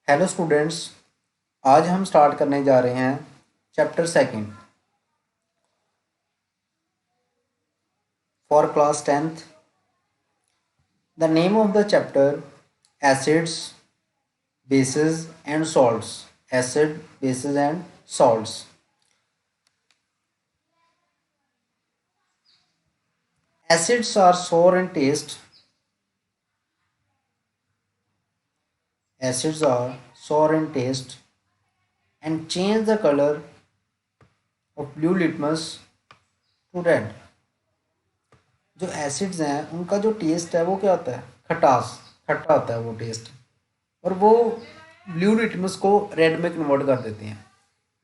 Hello students. आज हम start करने जा रहे हैं chapter second for class 10th। The name of the chapter acids bases and salts. Acid bases and salts. Acids are sour in taste. Acids are sour in taste and change the color of blue litmus to red. जो acids हैं उनका जो test है वो क्या होता है? खटास, खट्टा होता है वो टेस्ट, और वो ब्लू लिटमस को रेड में कन्वर्ट कर देते हैं।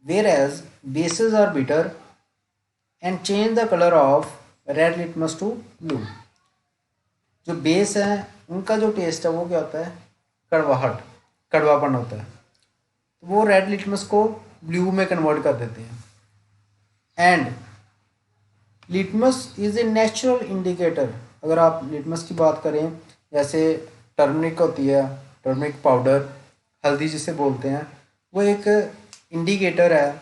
Whereas bases are bitter and change the colour of red litmus to blue. जो बेस है उनका जो टेस्ट है वो क्या होता है? कड़वाहट, कड़वापन होता है, तो वो रेड लिटमस को ब्लू में कन्वर्ट कर देते हैं। And litmus is a natural indicator. अगर आप लिटमस की बात करें, जैसे टर्मरिक होती है, टर्मरिक पाउडर, हल्दी जिसे बोलते हैं, वो एक इंडिकेटर है।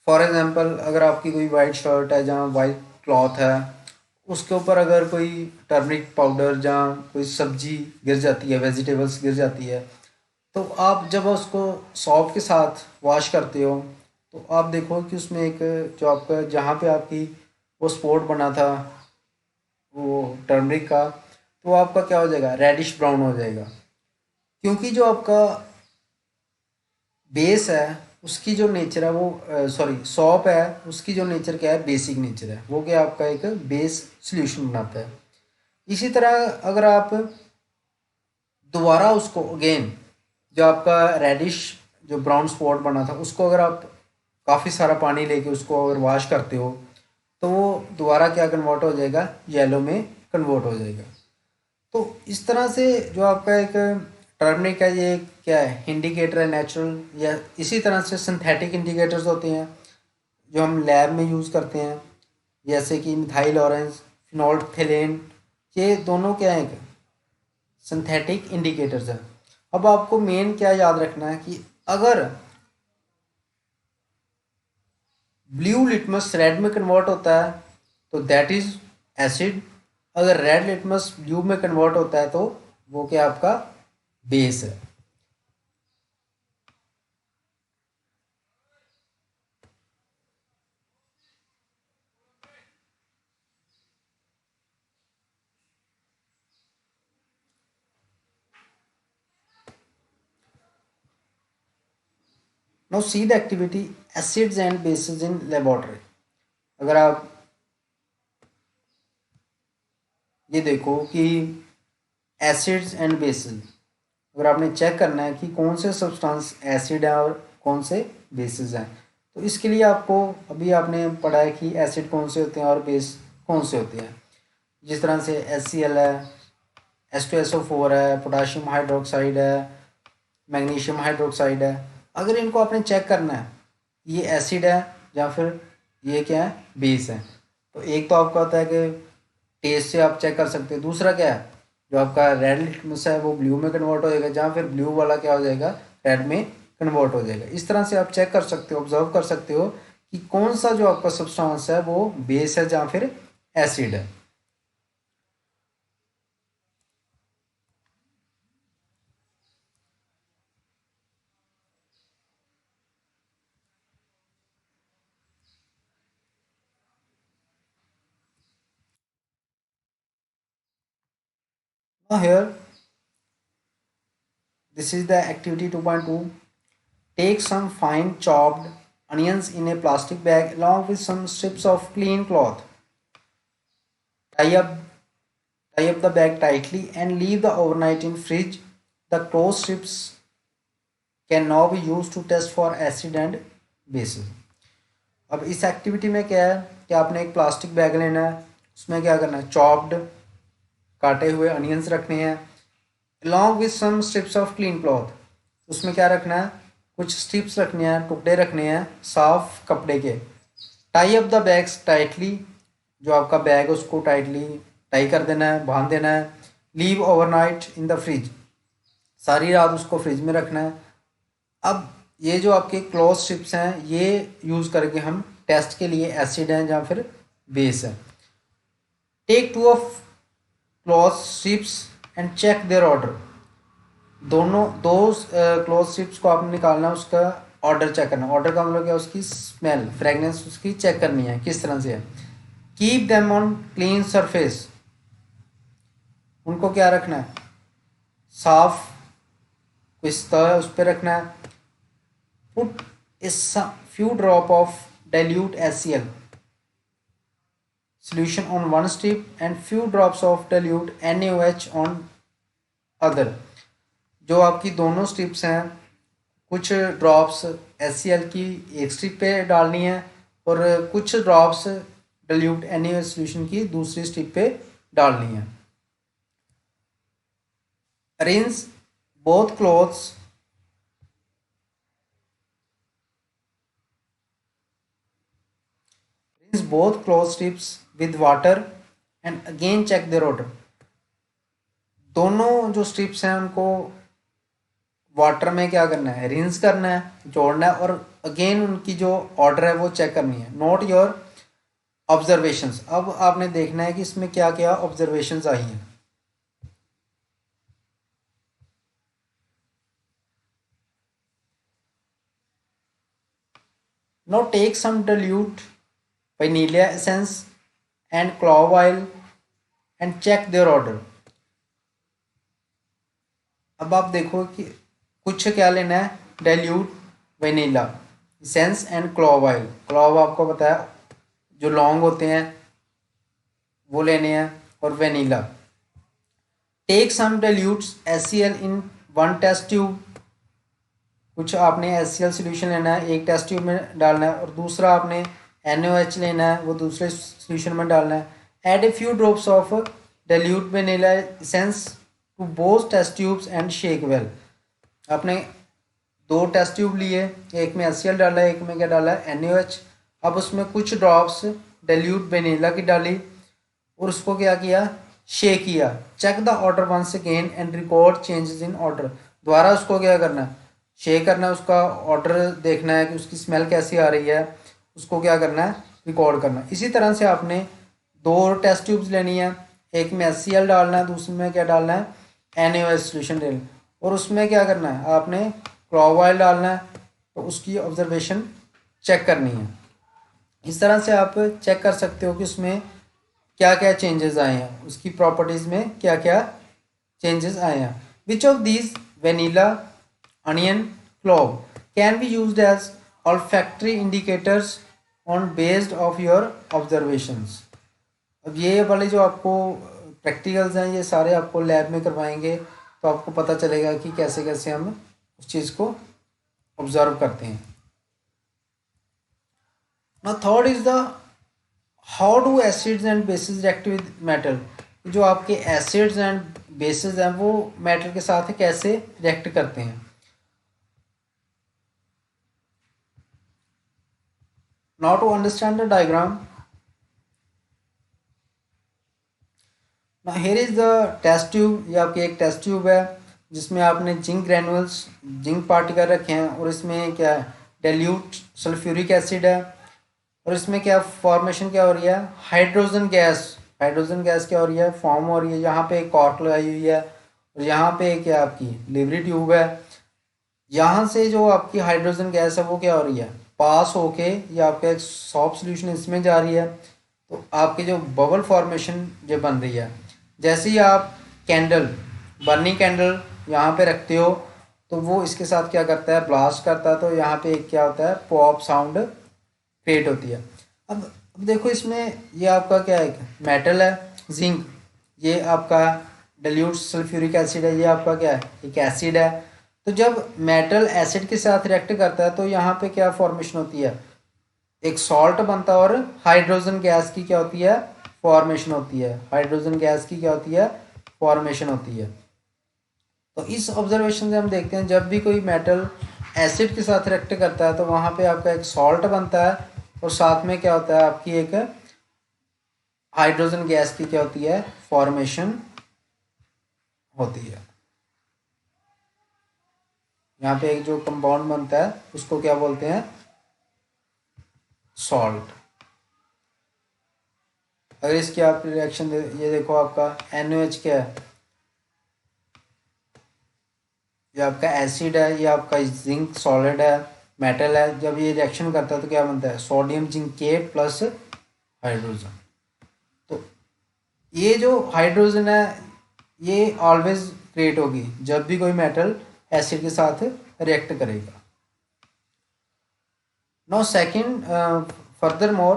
फॉर एग्जांपल, अगर आपकी कोई वाइट शर्ट है जहाँ वाइट क्लॉथ है, उसके ऊपर अगर कोई टर्मरिक पाउडर जहाँ कोई सब्जी गिर जाती है, वेजिटेबल्स गिर जाती है, तो आप जब उसको सॉप के साथ वॉश करते हो तो आप देखो कि उसमें एक जो आपका जहाँ पे आपकी वो स्पॉट बना था वो टर्मरिक का, तो आपका क्या हो जाएगा? रेडिश ब्राउन हो जाएगा। क्योंकि जो आपका बेस है उसकी जो नेचर है वो सॉरी सॉप है, उसकी जो नेचर क्या है? बेसिक नेचर है, वो क्या आपका एक बेस सॉल्यूशन बनाता है। इसी तरह अगर आप दोबारा उसको अगेन, जो आपका रेडिश जो ब्राउन स्पॉट बना था, उसको अगर आप काफ़ी सारा पानी लेके उसको अगर वॉश करते हो तो वो दोबारा क्या कन्वर्ट हो जाएगा? येलो में कन्वर्ट हो जाएगा। तो इस तरह से जो आपका एक टर्मरिक है, ये क्या है? इंडिकेटर है नेचुरल। या इसी तरह से सिंथेटिक इंडिकेटर्स होते हैं जो हम लैब में यूज़ करते हैं, जैसे कि मिथाइल ऑरेंज, फिनोल्फथेलेन। ये दोनों क्या है? सिंथेटिक इंडिकेटर्स हैं। अब आपको मेन क्या याद रखना है कि अगर ब्लू लिटमस रेड में कन्वर्ट होता है तो दैट इज एसिड। अगर रेड लिटमस ब्लू में कन्वर्ट होता है तो वो क्या आपका बेस है। Now see the activity acids and bases in laboratory. अगर आप ये देखो कि एसिड्स एंड बेसिस, अगर आपने चेक करना है कि कौन से सब्सटेंस एसिड है और कौन से बेसिस हैं, तो इसके लिए आपको अभी आपने पढ़ा है कि एसिड कौन से होते हैं और बेस कौन से होते हैं। जिस तरह से HCl है, H2SO4 है, पोटाशियम हाइड्रोक्साइड है, मैग्नीशियम हाइड्रोक्साइड है। अगर इनको आपने चेक करना है ये एसिड है या फिर ये क्या है? बेस है। तो एक तो आपका होता है कि टेस्ट से आप चेक कर सकते हो, दूसरा क्या है? जो आपका रेड लिटमस है वो ब्लू में कन्वर्ट हो जाएगा, जहाँ फिर ब्लू वाला क्या हो जाएगा? रेड में कन्वर्ट हो जाएगा। इस तरह से आप चेक कर सकते हो, ऑब्जर्व कर सकते हो कि कौन सा जो आपका सब्सटेंस है वो बेस है जहाँ फिर एसिड है। Now here, this is the activity 2.2. Take some fine chopped onions in a plastic bag along with some strips of clean cloth. Tie up, tie up the bag tightly and leave the overnight in fridge. The closed strips can now be used to test for acid and bases. अब इस activity में क्या है कि आपने एक plastic bag लेना है, उसमें क्या करना है? चॉप्ड काटे हुए अनियंस रखने हैं along with some strips of clean cloth. उसमें क्या रखना है? कुछ स्ट्रिप्स रखने हैं, टुकड़े रखने हैं साफ कपड़े के। Tie up the bags tightly, जो आपका बैग है उसको टाइटली टाई कर देना है, बांध देना है। Leave overnight in the fridge, सारी रात उसको फ्रिज में रखना है। अब ये जो आपके क्लोज स्ट्रिप्स हैं ये यूज़ करके हम टेस्ट के लिए एसिड हैं या फिर बेस है। Take 2 of close strips and check their odour. दोनों दो क्लोज स्ट्रिप्स को आपने निकालना है, उसका ऑर्डर चेक करना। ऑर्डर का मतलब क्या, उसकी स्मेल फ्रेगनेंस उसकी चेक करनी है किस तरह से है। Keep them on clean surface, उनको क्या रखना है, साफ कोई सतह है उस पर रखना है। Put a few drop of dilute HCl solution on one strip and few drops of dilute NaOH on other। जो आपकी दोनों स्ट्रिप्स हैं कुछ ड्रॉप्स HCl की एक स्ट्रिप पे डालनी है और कुछ ड्रॉप्स डाइल्यूट NaOH सोल्यूशन की दूसरी स्ट्रिप पे डालनी है। Rinse both clothes strips with water and again check their odor। दोनों जो स्ट्रिप्स हैं उनको वाटर में क्या करना है, रिंस करना है, जोड़ना है और अगेन उनकी जो ऑर्डर है वो चेक करनी है। Not your observations. अब आपने देखना है कि इसमें क्या क्या ऑब्जर्वेशंस आई हैं। Now take some dilute vanilla essence and clove oil and check their order। अब आप देखो कि कुछ क्या लेना है, dilute vanilla essence and clove oil. Clove आपको पता है जो लौंग होते हैं वो लेने हैं, और vanilla. Take some dilute HCl in 1 test tube. कुछ आपने HCl सोल्यूशन लेना है, एक टेस्ट ट्यूब में डालना है, और दूसरा आपने NaOH लेना है, वो दूसरे सोल्यूशन में डालना है। Add a few drops of dilute vanilla essence to both test tubes and shake well. आपने 2 टेस्ट ट्यूब लिए, एक में HCl डाला है, एक में क्या डाला है, NaOH। अब उसमें कुछ ड्रॉप्स डाइल्यूट वेनिला की डाली और उसको क्या किया, शेक किया। Check the odour once again and record changes in odour. दोबारा उसको क्या करना है, शेक करना है, उसका ऑर्डर देखना है कि उसकी स्मेल कैसी आ रही है, उसको क्या करना है, रिकॉर्ड करना है। इसी तरह से आपने 2 टेस्ट ट्यूब्स लेनी है, एक में HCl डालना है, दूसरे में क्या डालना है, NaOH सोल्यूशन डालना, और उसमें क्या करना है, आपने क्लोव ऑयल डालना है, तो उसकी ऑब्जर्वेशन चेक करनी है। इस तरह से आप चेक कर सकते हो कि उसमें क्या क्या चेंजेस आए हैं, उसकी प्रॉपर्टीज़ में क्या क्या चेंजेस आए हैं। Which of these vanilla, onion, clove can be used as olfactory indicators on based of your observations। अब ये वाले जो आपको प्रैक्टिकल्स हैं ये सारे आपको लैब में करवाएंगे, तो आपको पता चलेगा कि कैसे कैसे हम उस चीज़ को ऑब्जर्व करते हैं। Now third is the how do acids and bases react with metal. जो आपके एसिड्स एंड बेसिस हैं वो मेटल के साथ कैसे रिएक्ट करते हैं। Now to understand the diagram, now here is the test tube। ये आपकी एक टेस्ट ट्यूब है जिसमें आपने जिंक ग्रैनुअल्स, जिंक पार्टिकल रखे हैं, और इसमें क्या है, डाइल्यूट सल्फ्यूरिक एसिड है, और इसमें क्या फॉर्मेशन क्या हो रही है, हाइड्रोजन गैस। हाइड्रोजन गैस क्या हो रही है, फॉर्म हो रही है। यहाँ पे एक कॉर्क लगाई हुई है और यहाँ पे क्या आपकी लिवरी ट्यूब है। यहाँ से जो आपकी हाइड्रोजन गैस है वो क्या हो रही है, पास होके ये आपका एक सॉफ्ट सोल्यूशन इसमें जा रही है, तो आपकी जो बबल फॉर्मेशन जो बन रही है। जैसे ही आप कैंडल, बर्निंग कैंडल यहाँ पे रखते हो तो वो इसके साथ क्या करता है, ब्लास्ट करता है, तो यहाँ पे एक क्या होता है, पॉप साउंड क्रिएट होती है। अब देखो इसमें ये आपका क्या है, मेटल है जिंक, ये आपका डाइल्यूट सल्फ्यूरिक एसिड है, ये आपका क्या है, एक एसिड है। तो जब मेटल एसिड के साथ रिएक्ट करता है तो यहाँ पे क्या फॉर्मेशन होती है, एक सॉल्ट बनता है और हाइड्रोजन गैस की क्या होती है, फॉर्मेशन होती है। हाइड्रोजन गैस की क्या होती है, फॉर्मेशन होती है। तो इस ऑब्जर्वेशन से हम देखते हैं जब भी कोई मेटल एसिड के साथ रिएक्ट करता है तो वहाँ पे आपका एक सॉल्ट बनता है और साथ में क्या होता है, आपकी एक हाइड्रोजन गैस की क्या होती है, फॉर्मेशन होती है। यहाँ पे एक जो कंपाउंड बनता है उसको क्या बोलते हैं, सॉल्ट। अगर इसकी आप रिएक्शन ये देखो, आपका NaOH क्या है, ये आपका एसिड है, ये आपका जिंक सॉलिड है, मेटल है। जब ये रिएक्शन करता है तो क्या बनता है, सोडियम जिंकेट प्लस हाइड्रोजन। तो ये जो हाइड्रोजन है ये ऑलवेज क्रिएट होगी जब भी कोई मेटल एसिड के साथ रिएक्ट करेगा। Now second, further,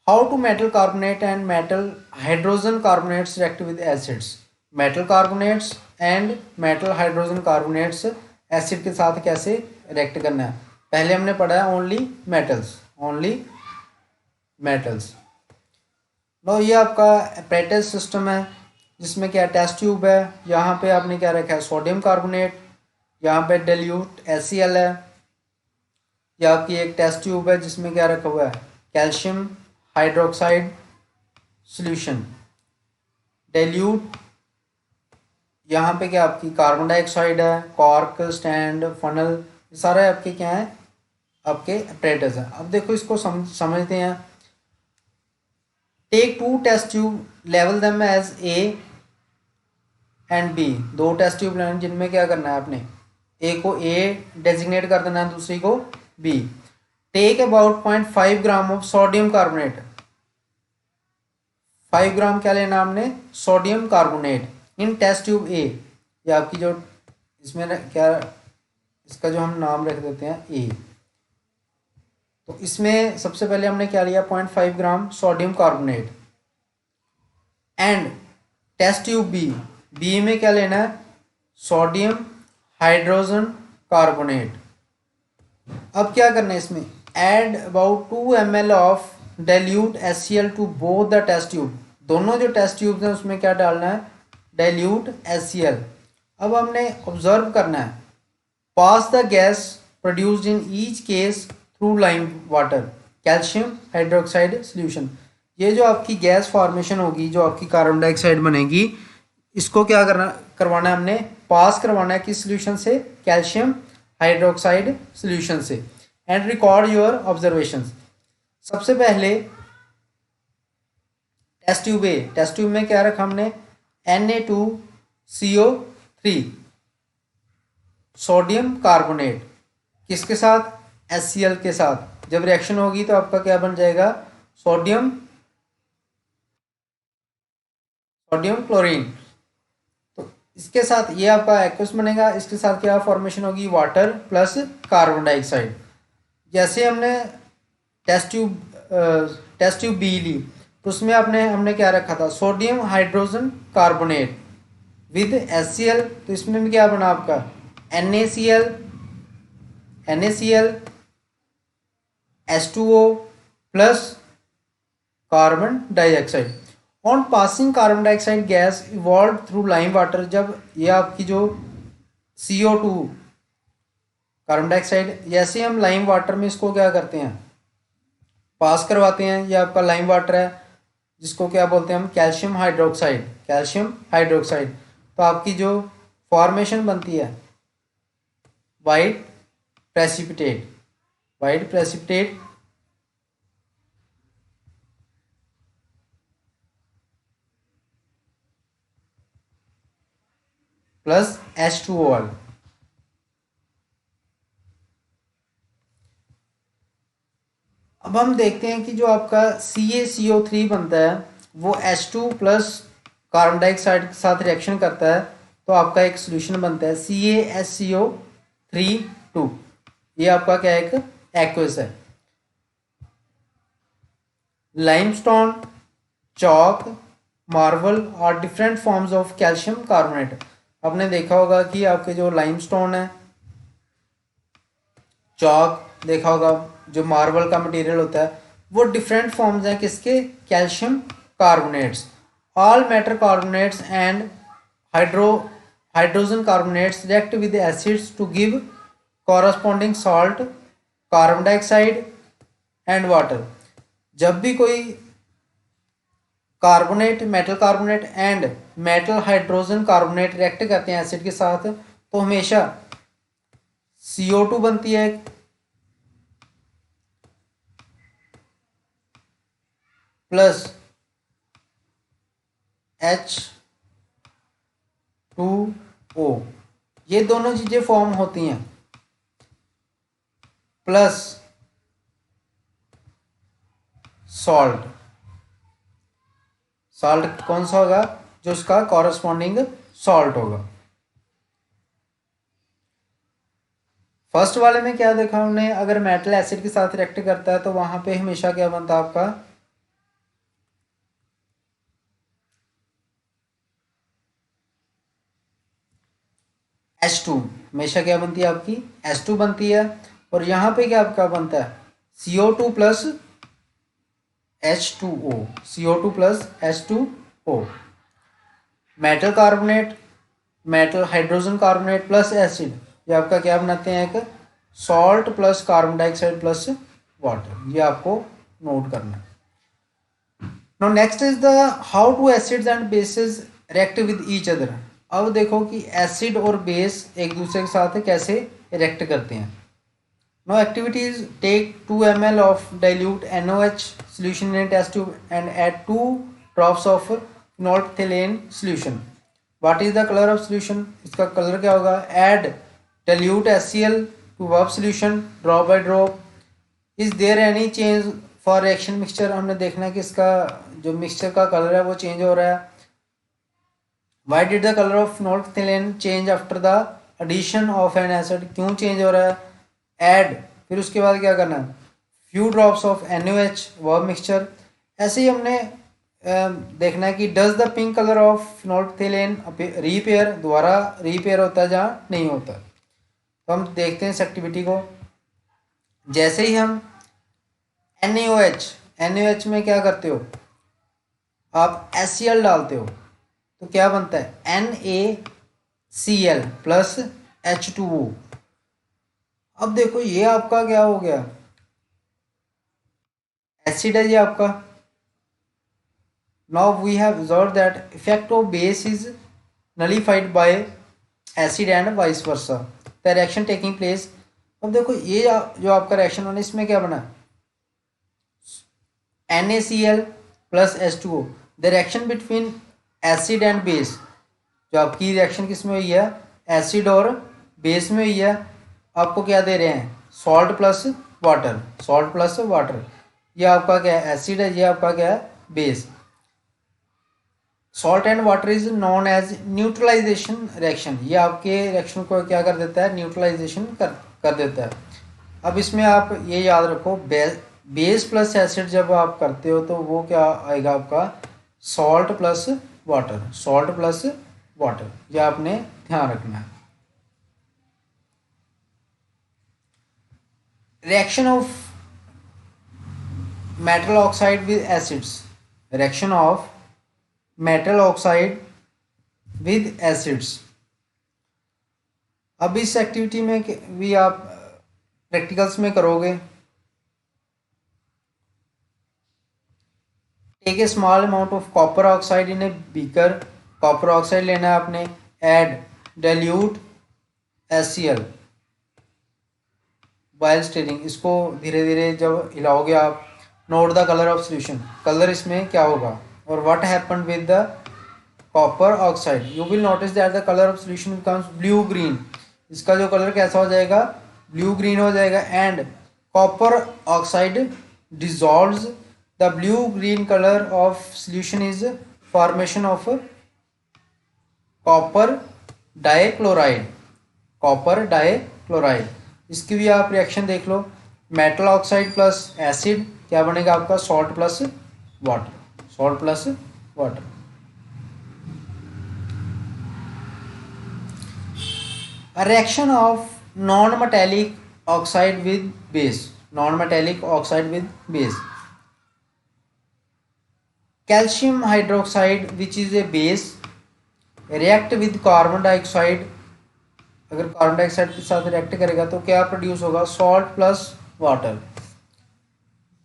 how to metal carbonate and metal hydrogen carbonates react with acids. Metal carbonates and metal hydrogen carbonates acid के साथ कैसे रिएक्ट करना है। पहले हमने पढ़ा है only metals, only metals. No, ये आपका एपरेटस सिस्टम है जिसमें क्या टेस्ट ट्यूब है, यहाँ पे आपने क्या रखा है, सोडियम कार्बोनेट, यहाँ पे डाइल्यूट HCl है। यह आपकी एक टेस्ट ट्यूब है जिसमें क्या रखा हुआ है, कैल्शियम हाइड्रोक्साइड सॉल्यूशन। डाइल्यूट, यहाँ पे क्या आपकी कार्बन डाइऑक्साइड है, कॉर्क, स्टैंड, फनल, ये सारे आपके क्या हैं, आपके एपरेटस हैं। अब देखो इसको समझते हैं। टेक टू टेस्ट ट्यूब, लेवल them as A and B। दो टेस्ट ट्यूब लेने जिनमें क्या करना है आपने, A को A डेजिग्नेट कर देना है, दूसरी को B। Take about 0.5 gram of sodium carbonate. 5 gram क्या लेना आपने, sodium carbonate in test tube A। ये आपकी जो इसमें क्या, इसका जो हम नाम रख देते हैं A। तो इसमें सबसे पहले हमने क्या लिया, 0.5 gram sodium carbonate. And test tube B में क्या लेना है, सोडियम हाइड्रोजन कार्बोनेट। अब क्या करना है इसमें, add about 2 ml of dilute HCl to both the test tube. दोनों जो टेस्ट ट्यूब हैं उसमें क्या डालना है, डाइल्यूट HCl। अब हमने ऑब्जर्व करना है, pass the gas produced in each case through lime water calcium hydroxide solution. ये जो आपकी गैस फॉर्मेशन होगी, जो आपकी कार्बन डाइऑक्साइड बनेगी, इसको क्या करवाना है हमने, पास करवाना है किस सॉल्यूशन से, कैल्शियम हाइड्रोक्साइड सॉल्यूशन से। And record your observations. सबसे पहले test tube A, test tube में क्या रखा हमने, Na2CO3 सोडियम कार्बोनेट, किसके साथ, HCl के साथ। जब रिएक्शन होगी तो आपका क्या बन जाएगा, सोडियम क्लोरीन। तो इसके साथ ये आपका एक्वस बनेगा, इसके साथ क्या फॉर्मेशन होगी, वाटर प्लस कार्बन डाइऑक्साइड। जैसे हमने टेस्ट ट्यूब बी ली तो उसमें हमने क्या रखा था, sodium hydrogen carbonate with HCl। तो इसमें भी क्या बना आपका, NaCl H2O plus carbon dioxide. On passing carbon dioxide gas evolve through lime water. जब ये आपकी जो CO2 कार्बन डाइऑक्साइड, जैसे हम लाइम वाटर में इसको क्या करते हैं, पास करवाते हैं, ये आपका लाइम वाटर है जिसको क्या बोलते हैं हम, कैल्शियम हाइड्रोक्साइड। तो आपकी जो फॉर्मेशन बनती है, वाइट प्रेसिपिटेट प्लस H2O। अब हम देखते हैं कि जो आपका CaCO3 बनता है वो H2 प्लस कार्बन डाइऑक्साइड के साथ रिएक्शन करता है, तो आपका एक सोल्यूशन बनता है CaSCO3 ये आपका क्या एक एक्वस है। Limestone, chalk, marble are different forms of calcium carbonate. आपने देखा होगा कि आपके जो लाइमस्टोन है, चॉक देखा होगा, जो मार्बल का मटेरियल होता है, वो डिफरेंट फॉर्म्स हैं किसके, calcium carbonates. All metal carbonates and hydrogen carbonates react with acids to give corresponding salt, carbon dioxide and water. जब भी कोई carbonate, metal carbonate and metal hydrogen carbonate react करते हैं एसिड के साथ, तो हमेशा CO2 बनती है प्लस H2O, ये दोनों चीजें फॉर्म होती हैं, प्लस सॉल्ट। सॉल्ट कौन सा होगा? जो उसका कॉरस्पॉन्डिंग सॉल्ट होगा। फर्स्ट वाले में क्या देखा हमने, अगर मेटल एसिड के साथ रिएक्ट करता है तो वहां पे हमेशा क्या बनता है आपका, H2, हमेशा क्या बनती है आपकी H2 बनती है। और यहाँ पे क्या आपका बनता है CO2 plus H2O, CO2 plus H2O। Metal carbonate, metal hydrogen carbonate plus acid, ये आपका क्या बनाते हैं, एक salt plus carbon dioxide plus water. ये आपको नोट करना है। Now next is the how to acids and bases react with each other. अब देखो कि एसिड और बेस एक दूसरे के साथ कैसे रिएक्ट करते हैं। Now activities, take 2 ml of dilute NaOH solution in a test tube and add 2 drops of phenolphthalein solution. What is the color of solution? इसका कलर क्या होगा? Add dilute HCl to above solution drop by drop. Is there any change for reaction mixture? हमने देखना है कि इसका जो mixture का कलर है वो चेंज हो रहा है। Why did the color of phenolphthalein change after the addition of an acid? क्यों चेंज हो रहा है? Add, फिर उसके बाद क्या करना है, few drops of NaOH verb mixture। ऐसे ही हमने देखना है कि does the pink color of phenolphthalein repair, दोबारा repair होता है जहाँ नहीं होता। तो हम देखते हैं इस एक्टिविटी को। जैसे ही हम NaOH में क्या करते हो आप, HCl डालते हो तो क्या बनता है NaCl प्लस H2O। अब देखो ये आपका क्या हो गया, एसिड है ये आपका। Now we have observe that effect of base is nullified by acid and vice versa, the reaction taking place. अब देखो ये जो आपका रिएक्शन होना, इसमें क्या बना, NaCl plus H2O, the reaction between acid and base. जो आपकी रिएक्शन किस में हुई है, एसिड और बेस में हुई है। आपको क्या दे रहे हैं, salt plus water, salt plus water. ये आपका क्या है, एसिड है, ये आपका क्या है, base. Salt and water is known as neutralisation reaction. ये आपके रिएक्शन को क्या कर देता है, न्यूट्रलाइजेशन कर देता है। अब इसमें आप ये याद रखो, बेस प्लस एसिड जब आप करते हो तो वो क्या आएगा आपका, salt plus water, salt plus water. ये आपने ध्यान रखना है। Reaction of metal oxide with acids, reaction of metal oxide with acids. अब इस एक्टिविटी में भी आप प्रैक्टिकल्स में करोगे। Take a small amount of copper oxide in a beaker, copper oxide लेना है आपने। Add dilute HCl while stirring, इसको धीरे धीरे जब हिलाओगे आप। Note the colour of solution, colour इसमें क्या होगा। और what happen with the copper oxide, you will notice that the colour of solution becomes blue green. इसका जो कलर कैसा हो जाएगा, ब्लू ग्रीन हो जाएगा। And copper oxide dissolves, the blue green colour of solution is formation of copper dichloride, copper dichloride. इसकी भी आप रिएक्शन देख लो, मेटल ऑक्साइड प्लस एसिड क्या बनेगा आपका, salt plus water, salt plus water. Reaction of non metallic oxide with base, non metallic oxide with base. Calcium hydroxide which is a base react with carbon dioxide, अगर carbon dioxide के साथ react करेगा तो क्या produce होगा, salt plus water.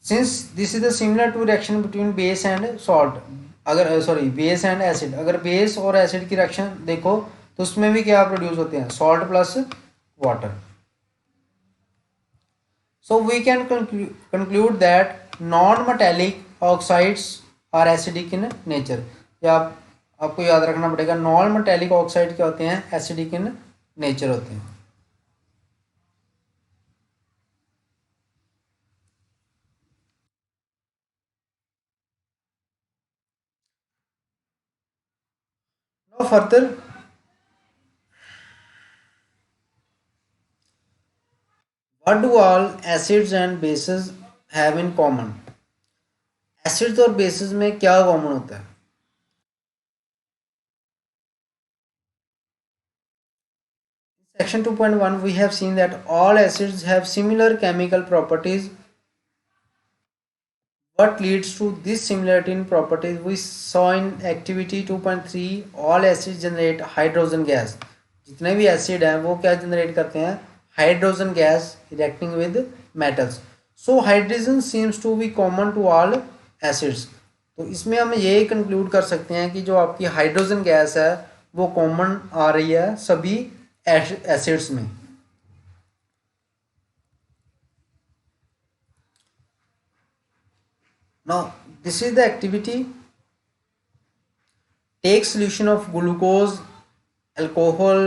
Since this is the similar to reaction between base and salt, अगर sorry base and acid, अगर base और एसिड की रिएक्शन देखो तो उसमें भी क्या प्रोड्यूस होते हैं, salt plus water. So we can conclude that non-metallic oxides are acidic in nature. या आपको याद रखना पड़ेगा, नॉन मेटेलिक ऑक्साइड क्या होते हैं, एसिडिक इन नेचर होते हैं. Now further, what do all acids and bases have in common? Acids और बेसिस में क्या कॉमन होता है? Section 2.1 we have seen that all acids have similar chemical properties. What leads to this similarity in properties? We saw in activity 2.3 all acids generate hydrogen gas. जितने भी acid हैं वो क्या जनरेट करते हैं, hydrogen gas reacting with metals. So hydrogen seems to be common to all acids. तो इसमें हम ये कंक्लूड कर सकते हैं कि जो आपकी हाइड्रोजन गैस है वो कॉमन आ रही है सभी एसिड्स में. Now this is the activity. Take solution of glucose, alcohol,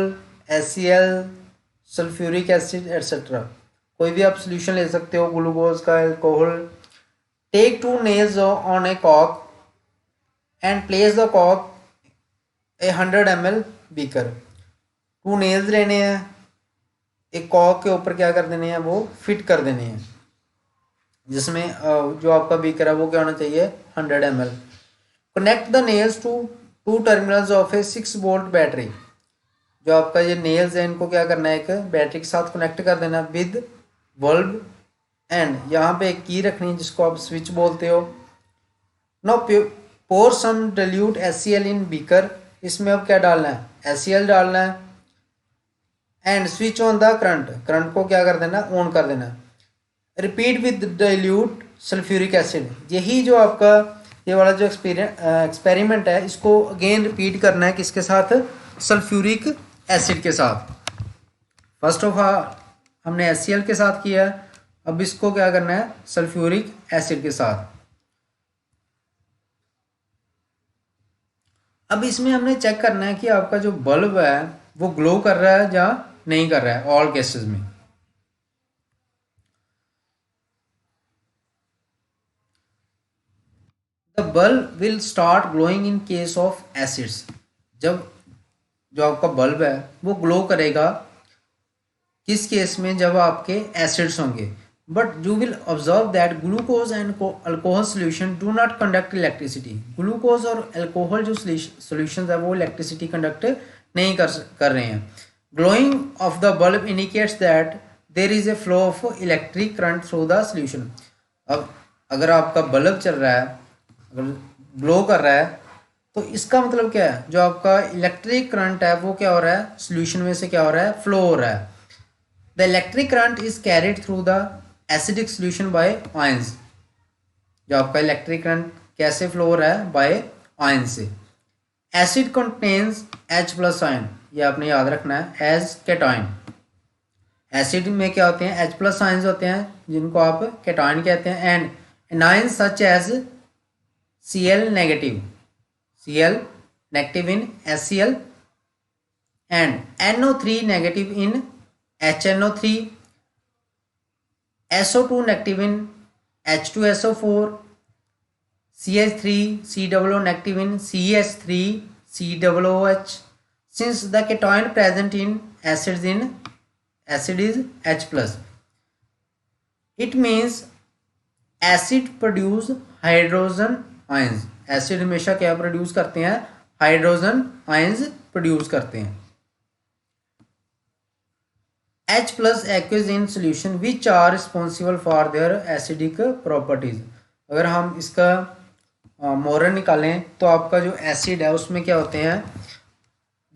HCl, sulphuric acid etcetera. कोई भी आप सोल्यूशन ले सकते हो, ग्लूकोज का, alcohol. Take 2 nails on A cock and place the Kock A 100 ml beaker. 2 nails लेने हैं, एक कॉक के ऊपर क्या कर देने हैं, वो फिट कर देने हैं, जिसमें जो आपका बीकर है वो क्या होना चाहिए, 100 ml. Connect the nails to 2 terminals of a 6 volt battery. जो आपका ये नेल्स है इनको क्या करना है, एक बैटरी के साथ कनेक्ट कर देना विद बल्ब. एंड यहाँ पे एक की रखनी है जिसको आप स्विच बोलते हो. Now pour some dilute HCl in beaker. इसमें अब क्या डालना है, HCl डालना है. And switch on the current. Current को क्या कर देना, ऑन कर देना. Repeat with dilute sulphuric acid. यही जो आपका ये वाला जो एक्सपेरिमेंट है इसको अगेन रिपीट करना है, किसके साथ, सल्फ्यूरिक एसिड के साथ. फर्स्ट ऑफ ऑल हमने HCl के साथ किया, अब इसको क्या करना है, सल्फ्यूरिक एसिड के साथ. अब इसमें हमने चेक करना है कि आपका जो बल्ब है वो ग्लो कर रहा है या नहीं कर रहा है ऑल केसेस में. The bulb will start glowing in case of acids. जब जो आपका बल्ब है वो ग्लो करेगा किस केस में, जब आपके एसिड्स होंगे. But you will observe that glucose and alcohol solution do not conduct electricity. Glucose और अल्कोहल जो सोल्यूशन है वो इलेक्ट्रिसिटी कंडक्ट नहीं कर रहे हैं. Glowing of the bulb indicates that there is a flow of electric current through the solution. अब अगर आपका बल्ब चल रहा है, अगर ग्लो कर रहा है, तो इसका मतलब क्या है, जो आपका इलेक्ट्रिक करंट है वो क्या हो रहा है, सोल्यूशन में से क्या हो रहा है, फ्लो हो रहा है. The electric current is carried through the acidic solution bye ions. जो आपका इलेक्ट्रिक करंट कैसे फ्लो हो रहा है, बाय आयन से. Acid contains H+ ion. ये आपने याद रखना है, एज कैटायन. एसिड में क्या होते हैं, H+ आयन्स होते हैं जिनको आप कैटायन कहते हैं. And anions such as Cl negative, Cl negative in HCl and NO3 negative in HNO3, SO2 negative in H2SO4, CH3 COO negative in CH3 COOH. Since the cation present in acid is H+, it means acid produce hydrogen ions. Acid हमेशा क्या produce करते हैं, hydrogen ions produce करते हैं. H+ aqueous in solution which are responsible for their acidic properties. अगर हम इसका moral निकालें तो आपका जो एसिड है उसमें क्या होते हैं,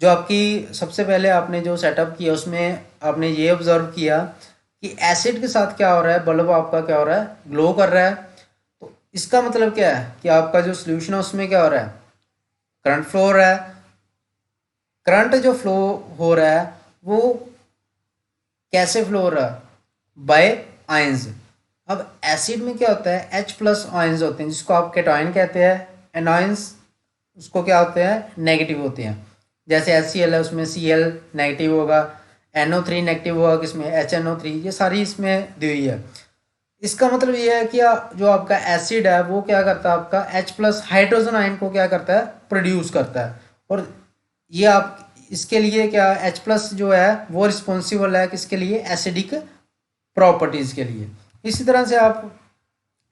जो आपकी सबसे पहले आपने जो सेटअप किया उसमें आपने ये ऑब्जर्व किया कि एसिड के साथ क्या हो रहा है, बल्ब आपका क्या हो रहा है, ग्लो कर रहा है. इसका मतलब क्या है कि आपका जो सोल्यूशन है उसमें क्या हो रहा है, करंट फ्लो हो रहा है. करंट जो फ्लो हो रहा है वो कैसे फ्लो हो रहा है, बाय आयंस। अब एसिड में क्या होता है, H प्लस आयंस होते हैं जिसको आप कैटायन कहते हैं। एनायंस उसको क्या होते हैं, नेगेटिव होते हैं। जैसे HCl है उसमें Cl नेगेटिव होगा, NO3 नेगेटिव होगा, किसमें HNO3, ये सारी इसमें दी हुई है। इसका मतलब ये है कि जो आपका एसिड है वो क्या करता है, आपका H प्लस हाइड्रोजन आयन को क्या करता है, प्रोड्यूस करता है। और ये आप इसके लिए क्या, H प्लस जो है वो रिस्पॉन्सिबल है किसके लिए, एसिडिक प्रॉपर्टीज के लिए। इसी तरह से आप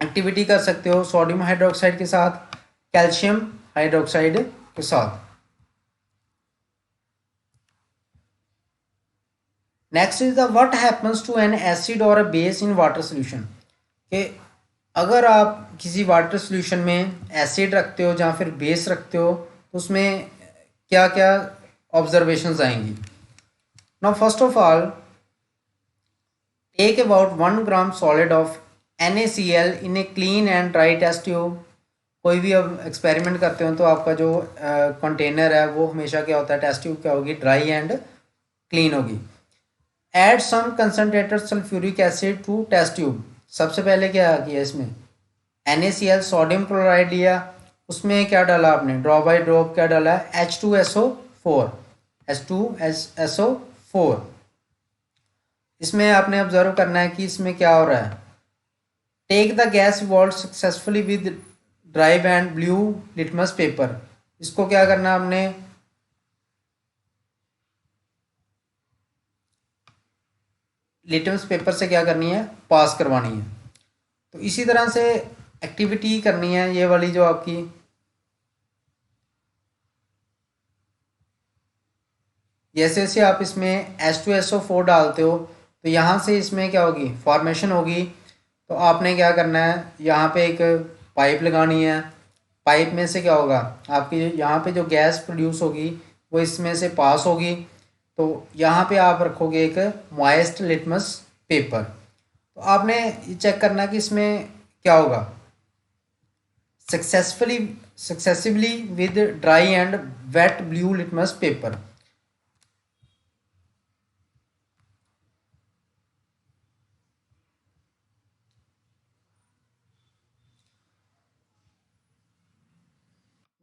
एक्टिविटी कर सकते हो सोडियम हाइड्रोक्साइड के साथ, कैल्शियम हाइड्रोक्साइड के साथ। Next is the what happens to an acid और a base in water solution. कि अगर आप किसी वाटर सोल्यूशन में एसिड रखते हो या फिर बेस रखते हो तो उसमें क्या क्या ऑब्जर्वेशंस आएंगी। Now first of all, take about 1 gram solid of NaCl in a clean and dry test tube. कोई भी अब एक्सपेरिमेंट करते हो तो आपका जो कंटेनर है वो हमेशा क्या होता है, टेस्ट ट्यूब क्या होगी, ड्राई एंड क्लीन होगी। Add some concentrated sulphuric acid to test tube. सबसे पहले क्या किया इसमें, NaCl सोडियम क्लोराइड लिया, उसमें क्या डाला आपने, ड्रॉप बाई ड्रॉप क्या डाला, H2SO4, H2SO4। इसमें आपने ऑब्जर्व करना है कि इसमें क्या हो रहा है। Take the gas evolve successfully with dry and blue litmus paper. इसको क्या करना है आपने, लिटमस पेपर से क्या करनी है, पास करवानी है। तो इसी तरह से एक्टिविटी करनी है ये वाली जो आपकी, जैसे जैसे आप इसमें H2SO4 डालते हो तो यहाँ से इसमें क्या होगी, फॉर्मेशन होगी। तो आपने क्या करना है, यहाँ पे एक पाइप लगानी है, पाइप में से क्या होगा, आपकी यहाँ पे जो गैस प्रोड्यूस होगी वो इसमें से पास होगी। तो यहाँ पे आप रखोगे एक मॉइस्ट लिटमस पेपर। तो आपने ये चेक करना कि इसमें क्या होगा, successively with dry and wet blue litmus paper.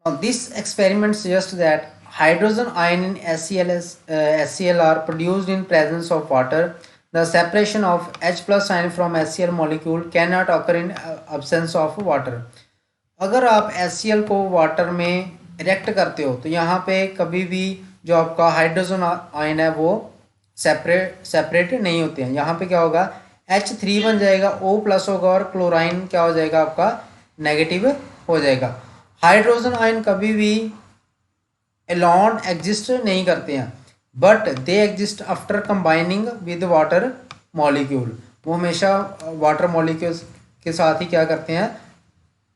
Now, this experiment suggests that hydrogen ion in HCl are produced in presence of water. The separation of H plus ion from HCl molecule cannot occur in absence of water. अगर आप HCl को water में react करते हो तो यहाँ पे कभी भी जो आपका हाइड्रोजन आयन है वो सेपरेट नहीं होते हैं। यहाँ पे क्या होगा, H3 बन जाएगा, O प्लस होगा और क्लोराइन क्या हो जाएगा, आपका नेगेटिव हो जाएगा। हाइड्रोजन आयन कभी भी एलोन एग्जिस्ट नहीं करते हैं, but they exist after combining with water molecule. वो हमेशा वाटर मॉलिक्यूल्स के साथ ही क्या करते हैं,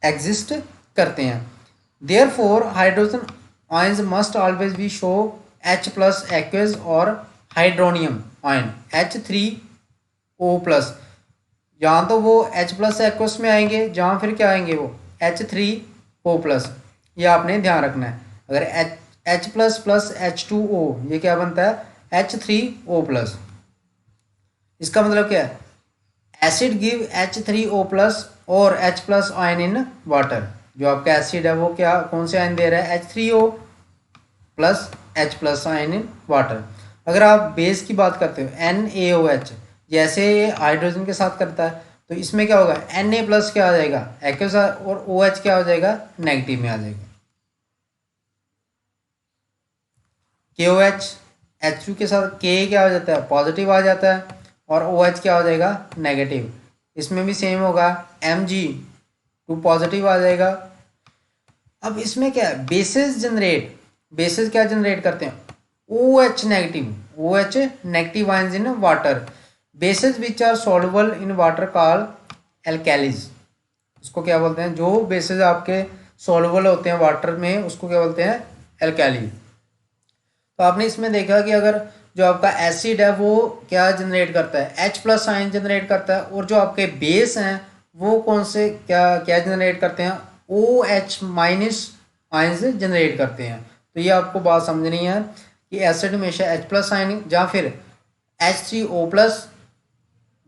एग्जिस्ट करते हैं। Therefore hydrogen ions must always be show H plus aqueous और हाइड्रोनियम आयन H3O प्लस। जहाँ तो वो H प्लस एक्वस में आएंगे, जहाँ फिर क्या आएंगे वो H3O प्लस। ये आपने ध्यान रखना है। अगर H प्लस प्लस H2O ये क्या बनता है, H3O प्लस। इसका मतलब क्या है, एसिड गिव H3O प्लस और H plus ion in water. जो आपका एसिड है वो क्या, कौन से आयन दे रहा है, H3O plus H plus ion in water. अगर आप बेस की बात करते हो NaOH, जैसे ये हाइड्रोजन के साथ करता है तो इसमें क्या होगा, Na प्लस क्या आ जाएगा एक्वस और OH क्या हो जाएगा, नेगेटिव में आ जाएगा। KOH H2 के साथ K क्या हो जाता है, पॉजिटिव आ जाता है और OH क्या हो जाएगा, नेगेटिव। इसमें भी सेम होगा, Mg2 पॉजिटिव आ जाएगा। अब इसमें क्या है, बेसिस क्या जनरेट करते हैं, OH negative ions in water. Bases which are soluble in water call alkalis. उसको क्या बोलते हैं, जो बेसिस आपके सॉल्युबल होते हैं वाटर में उसको क्या बोलते हैं, एल्कैली। तो आपने इसमें देखा कि अगर जो आपका एसिड है वो क्या जनरेट करता है, H प्लस आयन जनरेट करता है, और जो आपके बेस हैं वो कौन से क्या जनरेट करते हैं, OH माइनस आयन्स जनरेट करते हैं। तो ये आपको बात समझनी है कि एसिड हमेशा H प्लस आयन या फिर H3O प्लस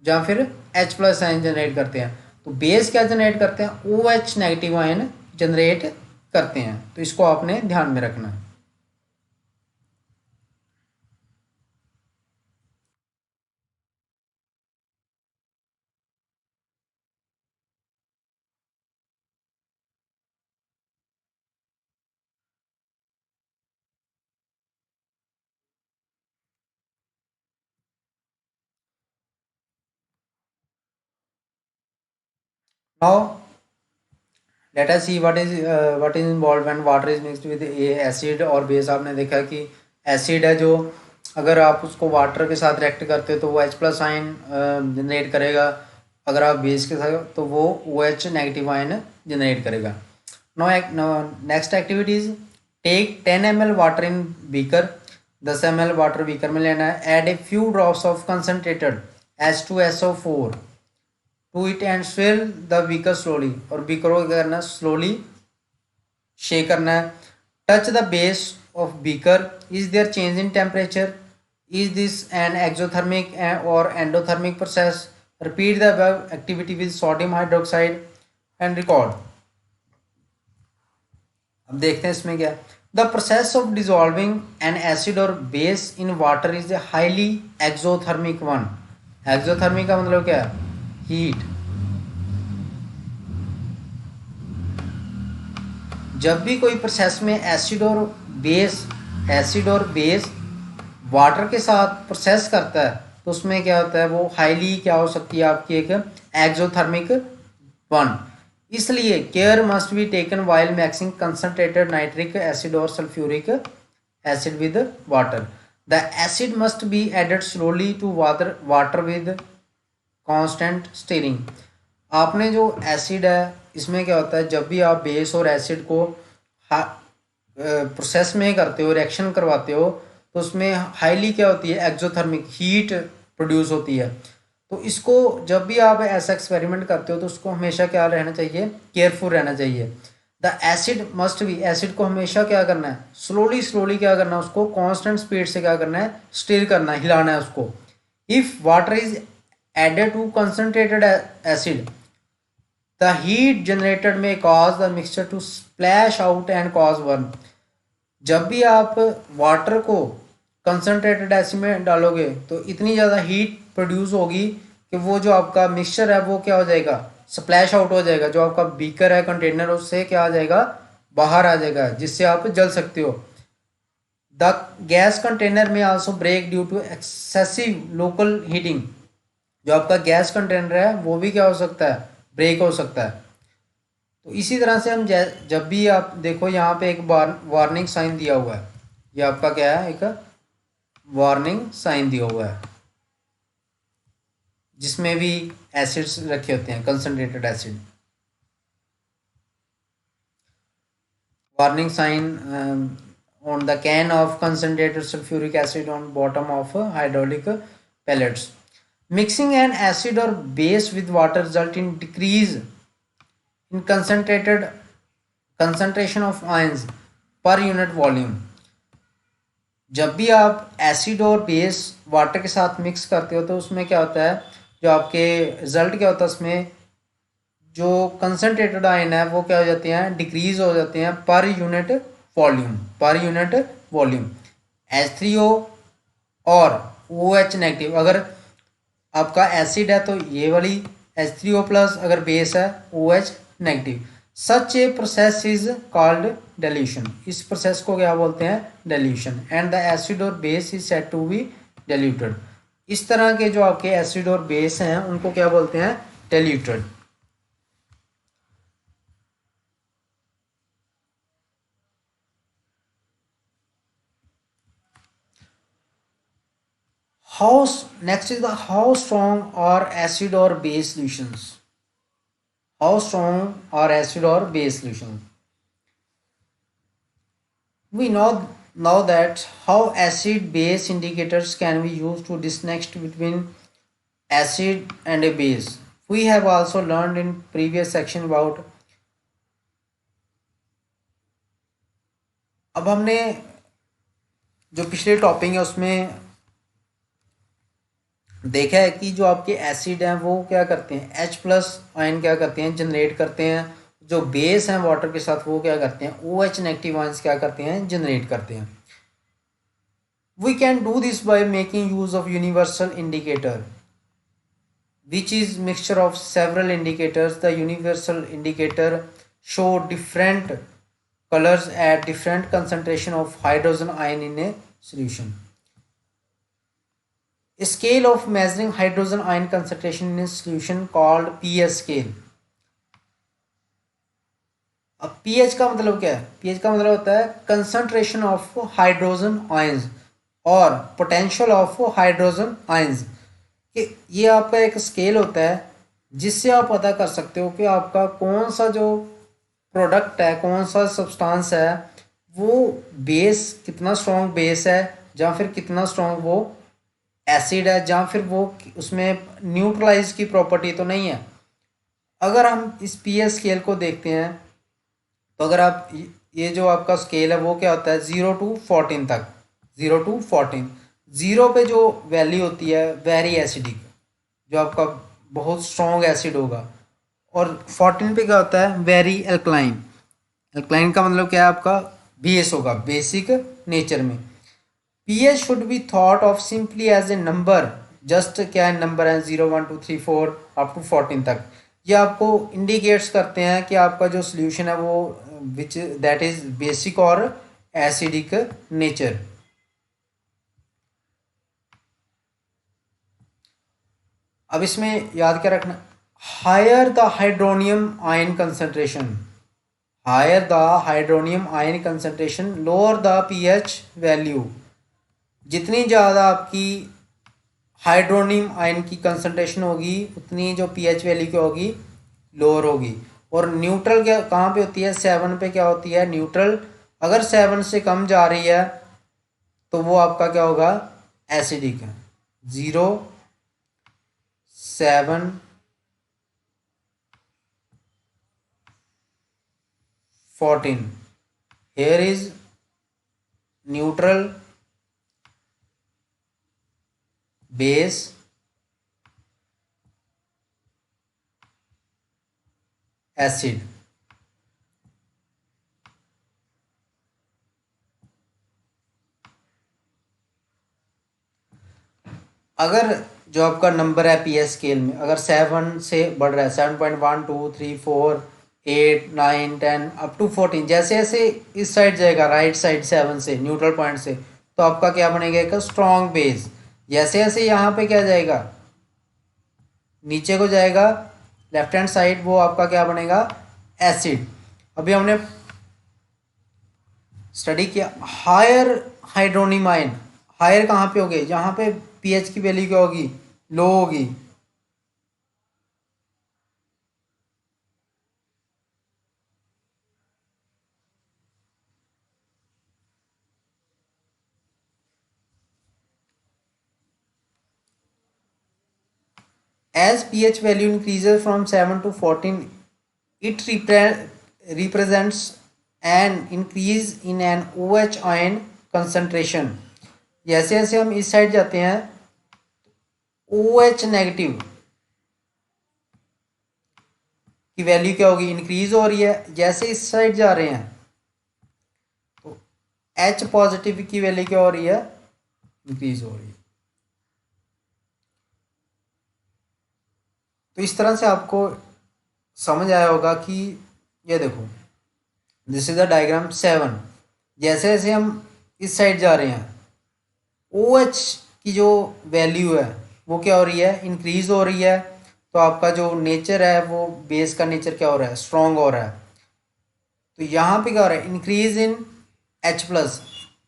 या फिर H प्लस आयन जनरेट करते हैं। तो बेस क्या जनरेट करते हैं, OH नेगेटिव आयन जनरेट करते हैं। तो इसको आपने ध्यान में रखना है। Now let us see what is involve when water is mixed with acid और बेस। आपने देखा कि एसिड है जो अगर आप उसको वाटर के साथ रिएक्ट करते हो तो वो H प्लस आयन जनरेट करेगा, अगर आप बेस के साथ तो वो OH नेगेटिव आयन जनरेट करेगा। No next activities, take 10 ml water in beaker, 10 ml water beaker में लेना है। Add a few drops of concentrated H2SO4 to it and swirl the beaker slowly, और बीकर को क्या करना है, स्लोली शेक करना है। Touch the base of beaker, is there change in temperature, is this an exothermic और endothermic process, repeat the above activity with sodium hydroxide and record. अब देखते हैं इसमें क्या, the process of dissolving an acid और base in water is a highly exothermic one. एक्सोथर्मिक का मतलब क्या है, हीट। जब भी कोई प्रोसेस में एसिड और बेस वाटर के साथ प्रोसेस करता है तो उसमें क्या होता है, वो हाईली क्या हो सकती है आपकी, एक एक्सोथर्मिक वन। इसलिए care must be taken while mixing concentrated nitric acid और sulphuric acid with water. The acid must be added slowly to water with constant stirring. आपने जो एसिड है इसमें क्या होता है, जब भी आप बेस और एसिड को प्रोसेस में करते हो, रिएक्शन करवाते हो, तो उसमें हाईली क्या होती है, एक्सोथर्मिक हीट प्रोड्यूस होती है। तो इसको जब भी आप ऐसा एक्सपेरिमेंट करते हो तो उसको हमेशा क्या रहना चाहिए, केयरफुल रहना चाहिए। The acid must B, acid को हमेशा क्या करना है, स्लोली स्लोली क्या करना है, उसको कांस्टेंट स्पीड से क्या करना है, स्टिर करना है, हिलाना है उसको। If water is added to concentrated acid, the heat generated may cause the mixture to splash out and cause burn. जब भी आप वाटर को कंसनट्रेटेड एसिड में डालोगे तो इतनी ज़्यादा हीट प्रोड्यूस होगी कि वो जो आपका मिक्सचर है वो क्या हो जाएगा, स्प्लैश आउट हो जाएगा। जो आपका बीकर है, कंटेनर, उससे क्या आ जाएगा, बाहर आ जाएगा, जिससे आप जल सकते हो। The gas container may also break due to excessive local heating. जो आपका गैस कंटेनर है वो भी क्या हो सकता है, ब्रेक हो सकता है। तो इसी तरह से हम जब भी आप देखो यहाँ पे एक वार्निंग साइन दिया हुआ है, ये आपका क्या है, एक वार्निंग साइन दिया हुआ है जिसमें भी एसिड्स रखे होते हैं, concentrated acid. Warning sign on the can of concentrated sulfuric acid on bottom of hydraulic pellets. Mixing an acid or base with water result in decrease in concentrated concentration of ions per unit volume. जब भी आप acid और base water के साथ mix करते हो तो उसमें क्या होता है, जो आपके रिजल्ट क्या होता है, उसमें जो कंसनट्रेटेड आयन है वो क्या हो जाते हैं, डिक्रीज हो जाते हैं per unit volume, per unit volume. H3O और OH नेगेटिव, अगर आपका एसिड है तो ये वाली H3O प्लस, अगर बेस है OH negative. Such a process is called dilution. इस प्रोसेस को क्या बोलते हैं, डेल्यूशन। एंड द एसिड और base is said to be diluted. इस तरह के जो आपके एसिड और बेस हैं उनको क्या बोलते हैं, diluted. How next is the how strong are acid or base solutions? How strong are acid or base solutions? We know that how acid base indicators can be used to distinguish between acid and a base. We have also learned in previous section about, अब हमने जो पिछले topic है उसमें देखा है कि जो आपके एसिड हैं वो क्या करते हैं, H प्लस आयन क्या करते हैं, जनरेट करते हैं। जो बेस हैं वाटर के साथ वो क्या करते हैं, OH नेगेटिव आयंस क्या करते हैं, जनरेट करते हैं। We can do this by making use of universal indicator which is mixture of several indicators. The universal indicator show different colors at different concentration of hydrogen ion in a solution. A scale of measuring hydrogen ion concentration in a solution called pH scale. अब pH का मतलब क्या है, pH का मतलब होता है concentration of hydrogen ions और पोटेंशियल ऑफ हाइड्रोजन आयंस। कि ये आपका एक स्केल होता है जिससे आप पता कर सकते हो कि आपका कौन सा जो प्रोडक्ट है, कौन सा सब्सटेंस है, वो बेस कितना स्ट्रॉन्ग बेस है, या फिर कितना स्ट्रॉन्ग वो एसिड है, या फिर वो उसमें न्यूट्रलाइज की प्रॉपर्टी तो नहीं है। अगर हम इस पीएच स्केल को देखते हैं तो अगर आप ये जो आपका स्केल है वो क्या होता है 0 to 14 तक, 0 to 14। 0 पे जो वैल्यू होती है वेरी एसिडिक, जो आपका बहुत स्ट्रॉन्ग एसिड होगा, और 14 पे क्या होता है वेरी एल्कलाइन। एल्कलाइन का मतलब क्या है, आपका बेस होगा, बेसिक नेचर में। PH should be thought of simply as a number, just क्या है नंबर है 0 1 2 3 4 अप टू 14 तक। ये आपको इंडिकेट्स करते हैं कि आपका जो सोल्यूशन है वो विच दैट इज बेसिक और एसिडिक नेचर। अब इसमें याद क्या रखना, higher the hydronium ion concentration, higher the hydronium ion concentration lower the pH value. जितनी ज़्यादा आपकी हाइड्रोनियम आयन की कंसंट्रेशन होगी उतनी जो पीएच वैल्यू क्या होगी, लोअर होगी। और न्यूट्रल क्या कहाँ पे होती है, 7 पे क्या होती है न्यूट्रल। अगर 7 से कम जा रही है तो वो आपका क्या होगा, एसिडिक है। 0 7 14, here is neutral, base, acid। अगर जो आपका नंबर है पीएच स्केल में अगर 7 से बढ़ रहा है, 7.1 2 3 4 8 9 10 अप टू 14, जैसे जैसे इस साइड जाएगा राइट साइड 7 से न्यूट्रल पॉइंट से, तो आपका क्या बनेगा, एक स्ट्रॉन्ग बेस। जैसे जैसे यहाँ पे क्या जाएगा, नीचे को जाएगा लेफ्ट हैंड साइड, वो आपका क्या बनेगा, एसिड। अभी हमने स्टडी किया हायर हाइड्रोनियम आयन, हायर कहाँ पे होगे, जहाँ पे पीएच की वैल्यू क्या होगी, लो होगी। As pH value increases from 7 to 14, it represents an increase in an OH ion concentration। जैसे जैसे हम इस साइड जाते हैं OH नेगेटिव की वैल्यू क्या होगी, इंक्रीज हो रही है। जैसे इस साइड जा रहे हैं तो H पॉजिटिव की वैल्यू क्या हो रही है, इंक्रीज हो रही है। तो इस तरह से आपको समझ आया होगा कि ये देखो दिस इज द डायग्राम 7। जैसे जैसे हम इस साइड जा रहे हैं ओ एच की जो वैल्यू है वो क्या हो रही है, इंक्रीज हो रही है। तो आपका जो नेचर है वो बेस का नेचर क्या हो रहा है, स्ट्रॉन्ग हो रहा है। तो यहाँ पे क्या हो रहा है, इंक्रीज इन एच प्लस।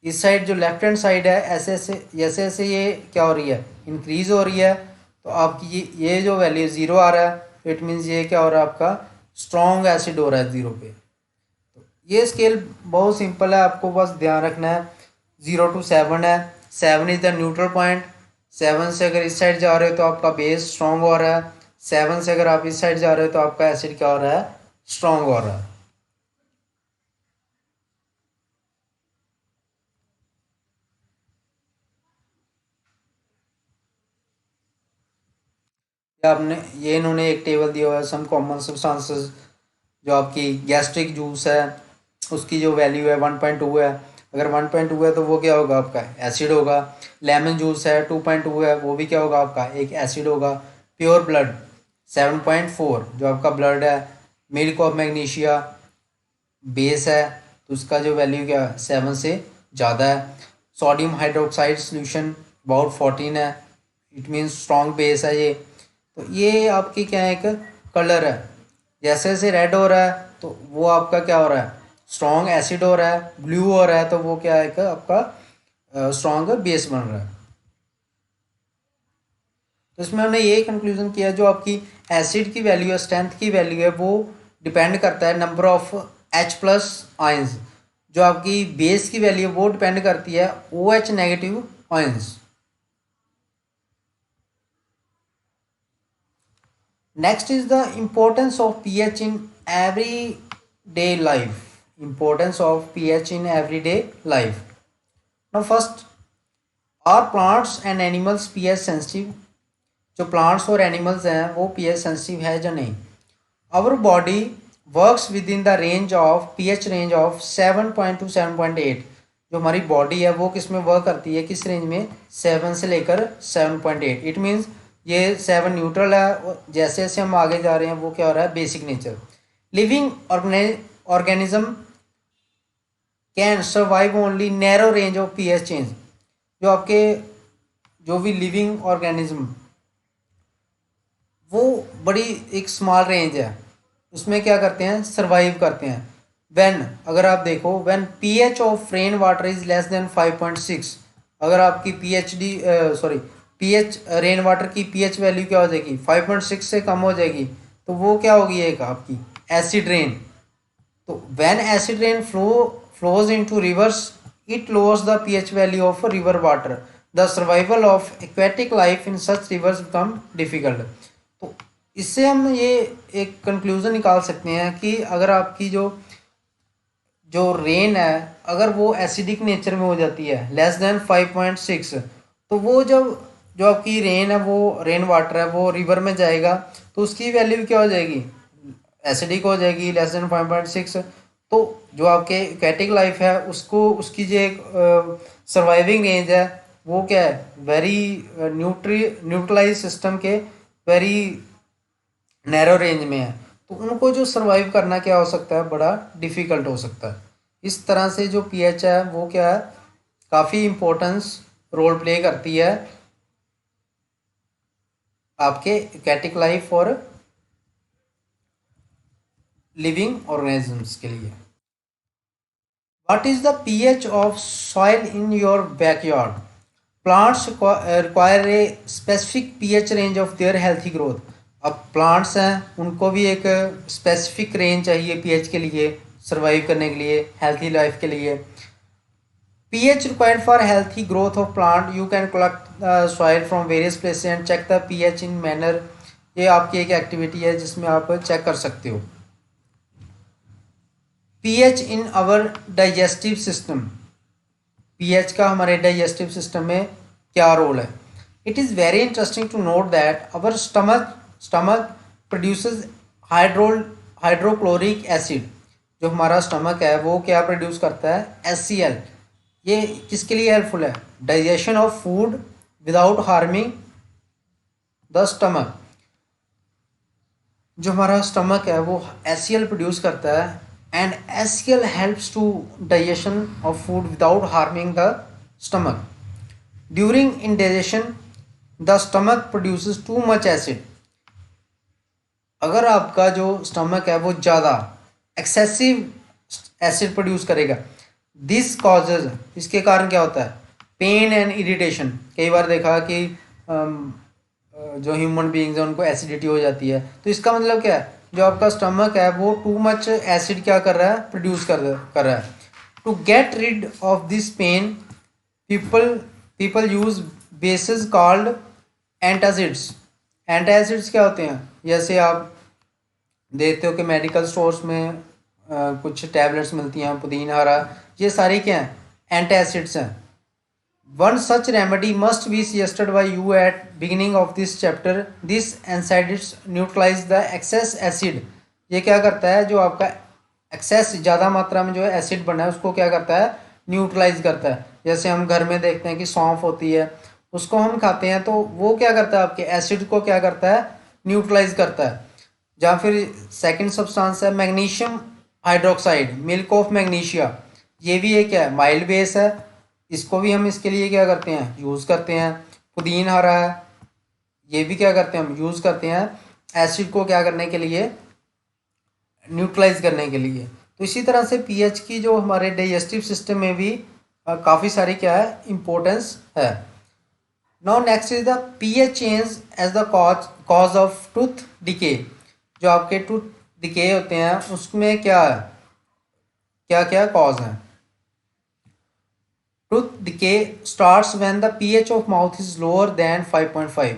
इस साइड जो लेफ्ट हैंड साइड है ऐसे ऐसे जैसे जैसे ये क्या हो रही है, इंक्रीज हो रही है। तो आपकी ये जो वैल्यू ज़ीरो आ रहा है, तो इट मीन्स ये क्या हो रहा है, आपका स्ट्रॉन्ग एसिड हो रहा है ज़ीरो पे। ये स्केल बहुत सिंपल है, आपको बस ध्यान रखना है 0 to 7 है। 7 इज द न्यूट्रल पॉइंट। 7 से अगर इस साइड जा रहे हो तो आपका बेस स्ट्रॉन्ग हो रहा है। 7 से अगर आप इस साइड जा रहे हो तो आपका एसिड क्या हो रहा है, स्ट्रॉन्ग हो रहा है। या आपने ये इन्होंने एक टेबल दिया हुआ है सम कॉमन सब्सटेंसेस, जो आपकी गैस्ट्रिक जूस है उसकी जो वैल्यू है 1.2 है। अगर 1.2 है तो वो क्या होगा आपका एसिड होगा। लेमन जूस है 2.2 है, वो भी क्या होगा आपका एक एसिड होगा। प्योर ब्लड 7.4 जो आपका ब्लड है। मिल्क ऑफ मैग्नीशिया बेस है तो उसका जो वैल्यू क्या है 7 से ज़्यादा है। सोडियम हाइड्रोक्साइड सोल्यूशन अबाउट 14 है, इट मीन्स स्ट्रॉन्ग बेस है ये। तो ये आपकी क्या है एक कलर है, जैसे जैसे रेड हो रहा है तो वो आपका क्या हो रहा है स्ट्रॉन्ग एसिड हो रहा है, ब्लू हो रहा है तो वो क्या है एक आपका स्ट्रॉन्ग बेस बन रहा है। तो इसमें हमने ये कंक्लूजन किया जो आपकी एसिड की वैल्यू है, स्ट्रेंथ की वैल्यू है, वो डिपेंड करता है number of H plus ions. जो आपकी बेस की वैल्यू है वो डिपेंड करती है OH negative ions. Next is the importance of pH in everyday life. Importance of pH in everyday life. Now first, are plants and animals pH sensitive. जो plants और animals हैं वो pH sensitive है या नहीं। Our body works within the range of pH range of 7 to 7.8। जो हमारी body है वो किस में वर्क करती है, किस रेंज में 7 से लेकर 7.8। इट मीन्स ये 7 न्यूट्रल है और जैसे जैसे हम आगे जा रहे हैं वो क्या हो रहा है basic nature. Living organism can survive only narrow range of pH change. जो आपके जो भी लिविंग ऑर्गेनिज्म वो बड़ी एक स्मॉल रेंज है उसमें क्या करते हैं सर्वाइव करते हैं। व्हेन अगर आप देखो when pH of rain water is less than 5.6। अगर आपकी pH रेन वाटर की pH वैल्यू क्या हो जाएगी 5.6 से कम हो जाएगी तो वो क्या होगी एक आपकी एसिड रेन। तो when acid rain flows into rivers, it lowers the pH value of river water. The survival of aquatic life in such rivers become difficult. तो इससे हम ये एक कंक्लूजन निकाल सकते हैं कि अगर आपकी जो जो रेन है अगर वो एसिडिक नेचर में हो जाती है लेस देन 5.6 तो वो जब जो आपकी रेन है वो रेन वाटर है वो रिवर में जाएगा तो उसकी वैल्यू क्या हो जाएगी एसिडिक हो जाएगी लेस देन 5.6। तो जो आपके एक्वेटिक लाइफ है उसको उसकी जो एक सर्वाइविंग रेंज है वो क्या है वेरी न्यूट्रलाइज सिस्टम के वेरी नैरो रेंज में है। तो उनको जो सर्वाइव करना क्या हो सकता है बड़ा डिफ़िकल्ट हो सकता है। इस तरह से जो pH है वो क्या है काफ़ी इम्पोर्टेंस रोल प्ले करती है आपके एक्वेटिक लाइफ और लिविंग ऑर्गेनिजम्स के लिए। What is the pH of soil in your backyard? Plants require a specific pH range of their healthy growth. अब प्लांट्स हैं उनको भी एक स्पेसिफिक रेंज चाहिए pH के लिए सर्वाइव करने के लिए हेल्थी लाइफ के लिए। pH required for healthy growth of plant, you can collect soil from various places and check the pH in manner। ये आपकी एक एक्टिविटी है जिसमें आप चेक कर सकते हो। pH in our digestive system. pH का हमारे डाइजेस्टिव सिस्टम में क्या रोल है। It is very interesting to note that our stomach produces hydrochloric acid. जो हमारा स्टमक है वो क्या प्रोड्यूस करता है HCl। ये किसके लिए हेल्पफुल है digestion of food without harming the stomach. जो हमारा स्टमक है वो HCl प्रोड्यूस करता है and HCl helps to digestion of food without harming the stomach. During indigestion, the stomach produces too much acid. अगर आपका जो स्टमक है वो ज़्यादा एक्सेसिव एसिड प्रोड्यूस करेगा दिस कॉजेज, इसके कारण क्या होता है पेन एंड इरिटेशन। कई बार देखा कि जो ह्यूमन बीइंग्स हैं उनको एसिडिटी हो जाती है। तो इसका मतलब क्या है जो आपका स्टमक है वो टू मच एसिड क्या कर रहा है प्रोड्यूस कर रहा है। To get rid of this pain people use bases called antacids. Antacids क्या होते हैं जैसे आप देखते हो कि मेडिकल स्टोर्स में कुछ टैबलेट्स मिलती हैं पुदीना हरा, ये सारी क्या हैं एंटासिड्स हैं। One such remedy must be suggested by you at beginning of this chapter. This antacids neutralize the excess acid. ये क्या करता है, जो आपका एक्सेस ज़्यादा मात्रा में जो है एसिड बना है उसको क्या करता है, न्यूट्रलाइज करता है। जैसे हम घर में देखते हैं कि सौंफ होती है, उसको हम खाते हैं तो वो क्या करता है, आपके एसिड को क्या करता है, न्यूट्रलाइज करता है। या फिर सेकंड सब्सटेंस है magnesium hydroxide, milk of magnesia. ये भी एक क्या है, माइल्ड बेस है, इसको भी हम इसके लिए क्या करते हैं, यूज़ करते हैं। पुदीन हरा है, ये भी क्या करते हैं, हम यूज़ करते हैं एसिड को क्या करने के लिए, न्यूट्रलाइज करने के लिए। तो इसी तरह से पीएच की जो हमारे डाइजेस्टिव सिस्टम में भी काफ़ी सारी क्या है, इम्पोर्टेंस है। Now next is the pH change as the cause of tooth decay. जो आपके टूथ डिके होते हैं उसमें क्या है, क्या क्या कॉज हैं। Tooth decay starts when the pH of mouth is lower than 5.5।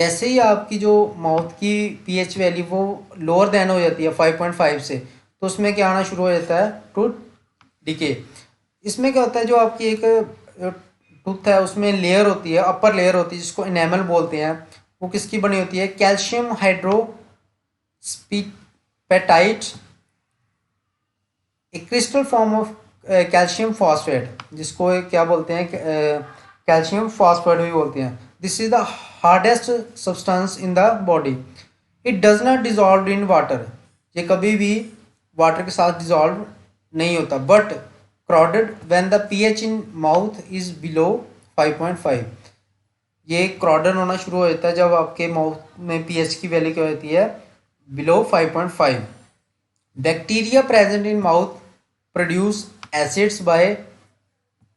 जैसे ही आपकी जो माउथ की पीएच वैल्यू वो लोअर देन हो जाती है 5.5 से, तो उसमें क्या आना शुरू हो जाता है, टूथ डिके। इसमें क्या होता है, जो आपकी एक टूथ है उसमें लेयर होती है, अपर लेयर होती है जिसको इनेमल बोलते हैं। वो किसकी बनी होती है, कैल्शियम हाइड्रोस्पेटाइट, एक crystal form of calcium phosphate, जिसको क्या बोलते हैं, कैल्शियम फॉस्फेट भी बोलते हैं। This is the hardest substance in the body. It does not dissolve in water. ये कभी भी वाटर के साथ डिजॉल्व नहीं होता। But crowded when the pH in mouth is below 5.5। ये क्राउडेड होना शुरू हो जाता है जब आपके माउथ में पीएच की वैल्यू क्या होती है, below 5.5। Bacteria present in mouth produce acids bye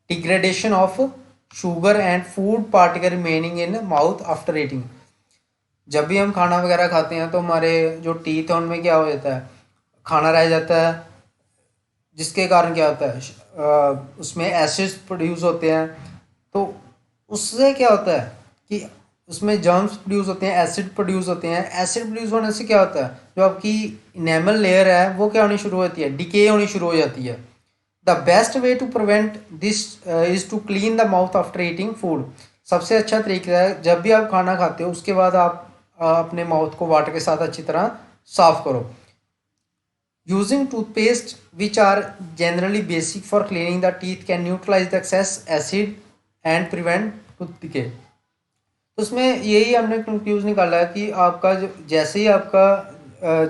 degradation of sugar and food particle remaining in mouth after eating. जब भी हम खाना वगैरह खाते हैं तो हमारे जो टीथ है उनमें क्या हो जाता है, खाना रह जाता है, जिसके कारण क्या होता है, उसमें एसिड्स प्रोड्यूस होते हैं। तो उससे क्या होता है कि उसमें जर्म्स प्रोड्यूस होते हैं, एसिड प्रोड्यूस होते हैं। एसिड प्रोड्यूस होने से क्या होता है, जो आपकी इनेमल लेयर है वो क्या होनी शुरू होती है, डिके होनी शुरू हो जाती है। The best way to prevent this is to clean the mouth after eating food. सबसे अच्छा तरीका है, जब भी आप खाना खाते हो उसके बाद आप अपने माउथ को वाटर के साथ अच्छी तरह साफ करो। Using toothpaste which are generally basic for cleaning the teeth can neutralise the excess acid and prevent tooth decay. तो उसमें यही हमने कंक्लूज निकाला है कि आपका जो जैसे ही आपका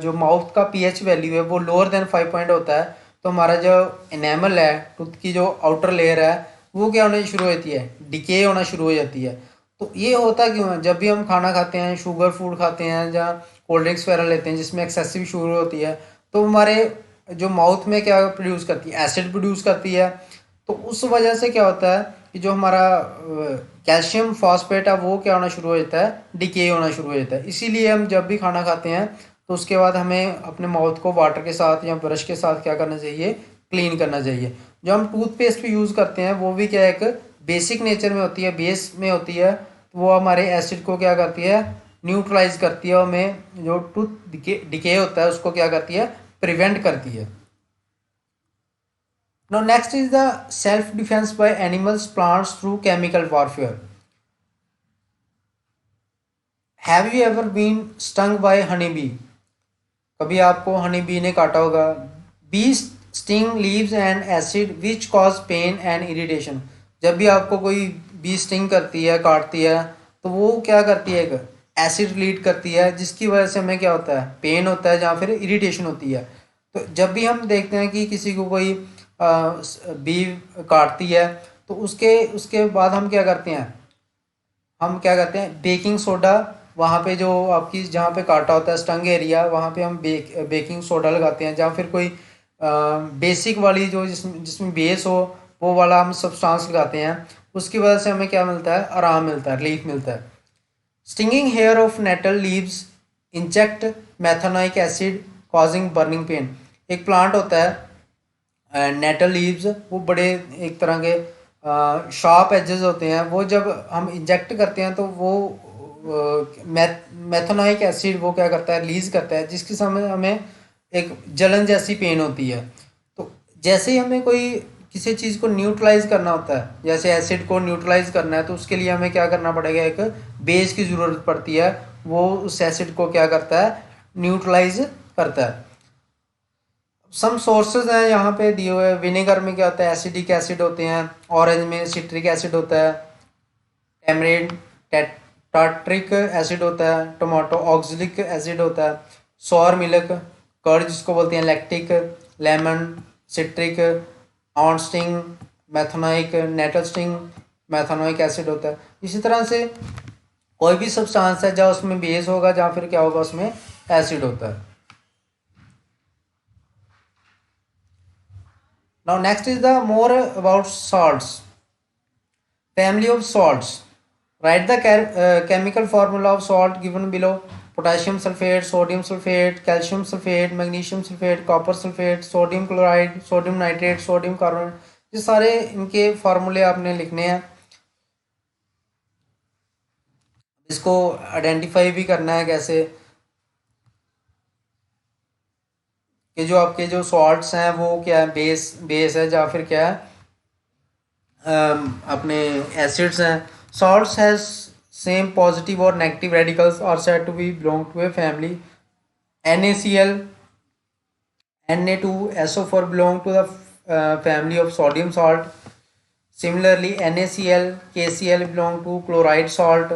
जो माउथ का पीएच वैल्यू है वो लोअर देन 5 पॉइंट होता है, तो हमारा जो एनेमल है, टूथ की जो आउटर लेयर है, वो क्या होने शुरू होती है, डिके होना शुरू हो जाती है। तो ये होता क्यों है, जब भी हम खाना खाते हैं, शुगर फूड खाते हैं या कोल्ड ड्रिंक्स वगैरह लेते हैं जिसमें एक्सेसिव शुगर होती है, तो हमारे जो माउथ में क्या प्रोड्यूस करती है, एसिड प्रोड्यूस करती है। तो उस वजह से क्या होता है कि जो हमारा कैल्शियम फॉस्फेट है वो क्या होना शुरू हो जाता है, डिके होना शुरू हो जाता है। इसीलिए हम जब भी खाना खाते हैं तो उसके बाद हमें अपने माउथ को वाटर के साथ या ब्रश के साथ क्या करना चाहिए, क्लीन करना चाहिए। जो हम टूथपेस्ट भी यूज़ करते हैं वो भी क्या एक बेसिक नेचर में होती है, बेस में होती है। तो वो हमारे एसिड को क्या करती है, न्यूट्रलाइज करती है, और हमें जो टूथ डिके होता है उसको क्या करती है, प्रिवेंट करती है। Now next is the self defense by animals, plants through chemical warfare. Have you ever been stung by honeybee? कभी आपको हनी बी ने काटा होगा। Bees sting leaves and acid which cause pain and irritation. जब भी आपको कोई B sting करती है, काटती है, तो वो क्या करती है, एक एसिड रिलीज करती है जिसकी वजह से हमें क्या होता है, पेन होता है या फिर इरिटेशन होती है। तो जब भी हम देखते हैं कि किसी को कोई बी काटती है तो उसके उसके बाद हम क्या करते हैं, बेकिंग सोडा, वहाँ पे जो आपकी जहाँ पे काटा होता है स्टंग एरिया, वहाँ पे हम बेकिंग सोडा लगाते हैं, या फिर कोई बेसिक वाली जो जिसमें बेस हो वो वाला हम सब्सटेंस लगाते हैं। उसकी वजह से हमें क्या मिलता है, आराम मिलता है, रिलीफ मिलता है। Stinging hair of nettle leaves inject methanoic acid causing burning pain. एक प्लांट होता है नेटल लीव्स, वो बड़े एक तरह के शार्प एजेस होते हैं। वो जब हम इंजेक्ट करते हैं तो वो मैथोनाइक एसिड वो क्या करता है, रिलीज करता है, जिसके समय हमें एक जलन जैसी पेन होती है। तो जैसे ही हमें कोई किसी चीज़ को न्यूट्रलाइज करना होता है, जैसे एसिड को न्यूट्रलाइज करना है, तो उसके लिए हमें क्या करना पड़ेगा, एक बेस की ज़रूरत पड़ती है, वो उस एसिड को क्या करता है, न्यूट्रलाइज करता है। सम सोर्सेज हैं यहाँ पे दिए हुए। विनेगर में क्या होता है, एसिडिक एसिड होते हैं, ऑरेंज में सिट्रिक एसिड होता है, टैमरिंड टार्ट्रिक एसिड होता है, टोमेटो ऑक्जेलिक एसिड होता है, सोर मिल्क कर्ड जिसको बोलते हैं lactic, lemon citric, ant sting methanoic, nettle sting methanoic acid होता है। इसी तरह से कोई भी सब्सटेंस है जहाँ उसमें बेस होगा, जहाँ फिर क्या होगा, उसमें एसिड होता है। Now next is the more about salts. Family of salts. Write the chemical formula of salt given below. Potassium sulfate, sodium sulfate, calcium sulfate, magnesium sulfate, copper sulfate, sodium chloride, sodium nitrate, sodium carbonate. ये सारे इनके फार्मूले आपने लिखने हैं। इसको identify भी करना है कैसे, कि जो आपके जो सॉल्ट्स हैं वो क्या है, बेस है, या फिर क्या है, अपने एसिड्स हैं। सॉल्ट्स हैज सेम पॉजिटिव और negative radicals are said to be belong to a family. NaCl, Na2SO4 belong to the family of sodium salt. Similarly, NaCl, KCl belong to chloride salt.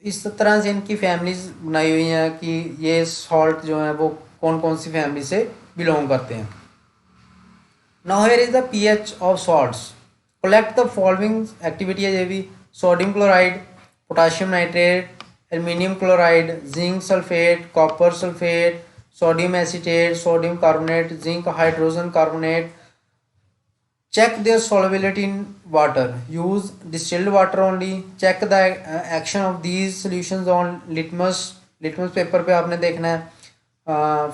इस तरह से इनकी families बनाई हुई हैं कि ये सॉल्ट जो है वो कौन कौन सी फैमिली से बिलोंग करते हैं। Now here is the pH of salts. Collect the following activity है ये भी। Sodium chloride, potassium nitrate, aluminium chloride, zinc sulphate, copper sulphate, sodium acetate, sodium carbonate, zinc hydrogen carbonate. Check their solubility in water. Use distilled water only. Check the action of these solutions on litmus. Litmus paper पे आपने देखना है.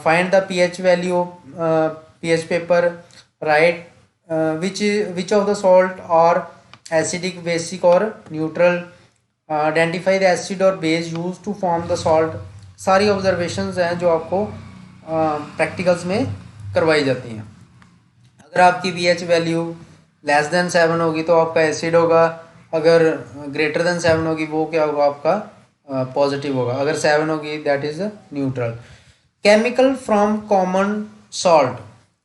Find the pH value of pH paper. Write which of the salt are acidic, basic or neutral. Identify the acid or base used to form the salt. सारी observations हैं जो आपको practicals में करवाई जाती हैं। अगर आपकी pH वैल्यू लेस देन 7 होगी तो आपका एसिड होगा, अगर ग्रेटर देन 7 होगी वो क्या होगा, आपका पॉजिटिव होगा, अगर 7 होगी that is neutral. Chemical from common salt.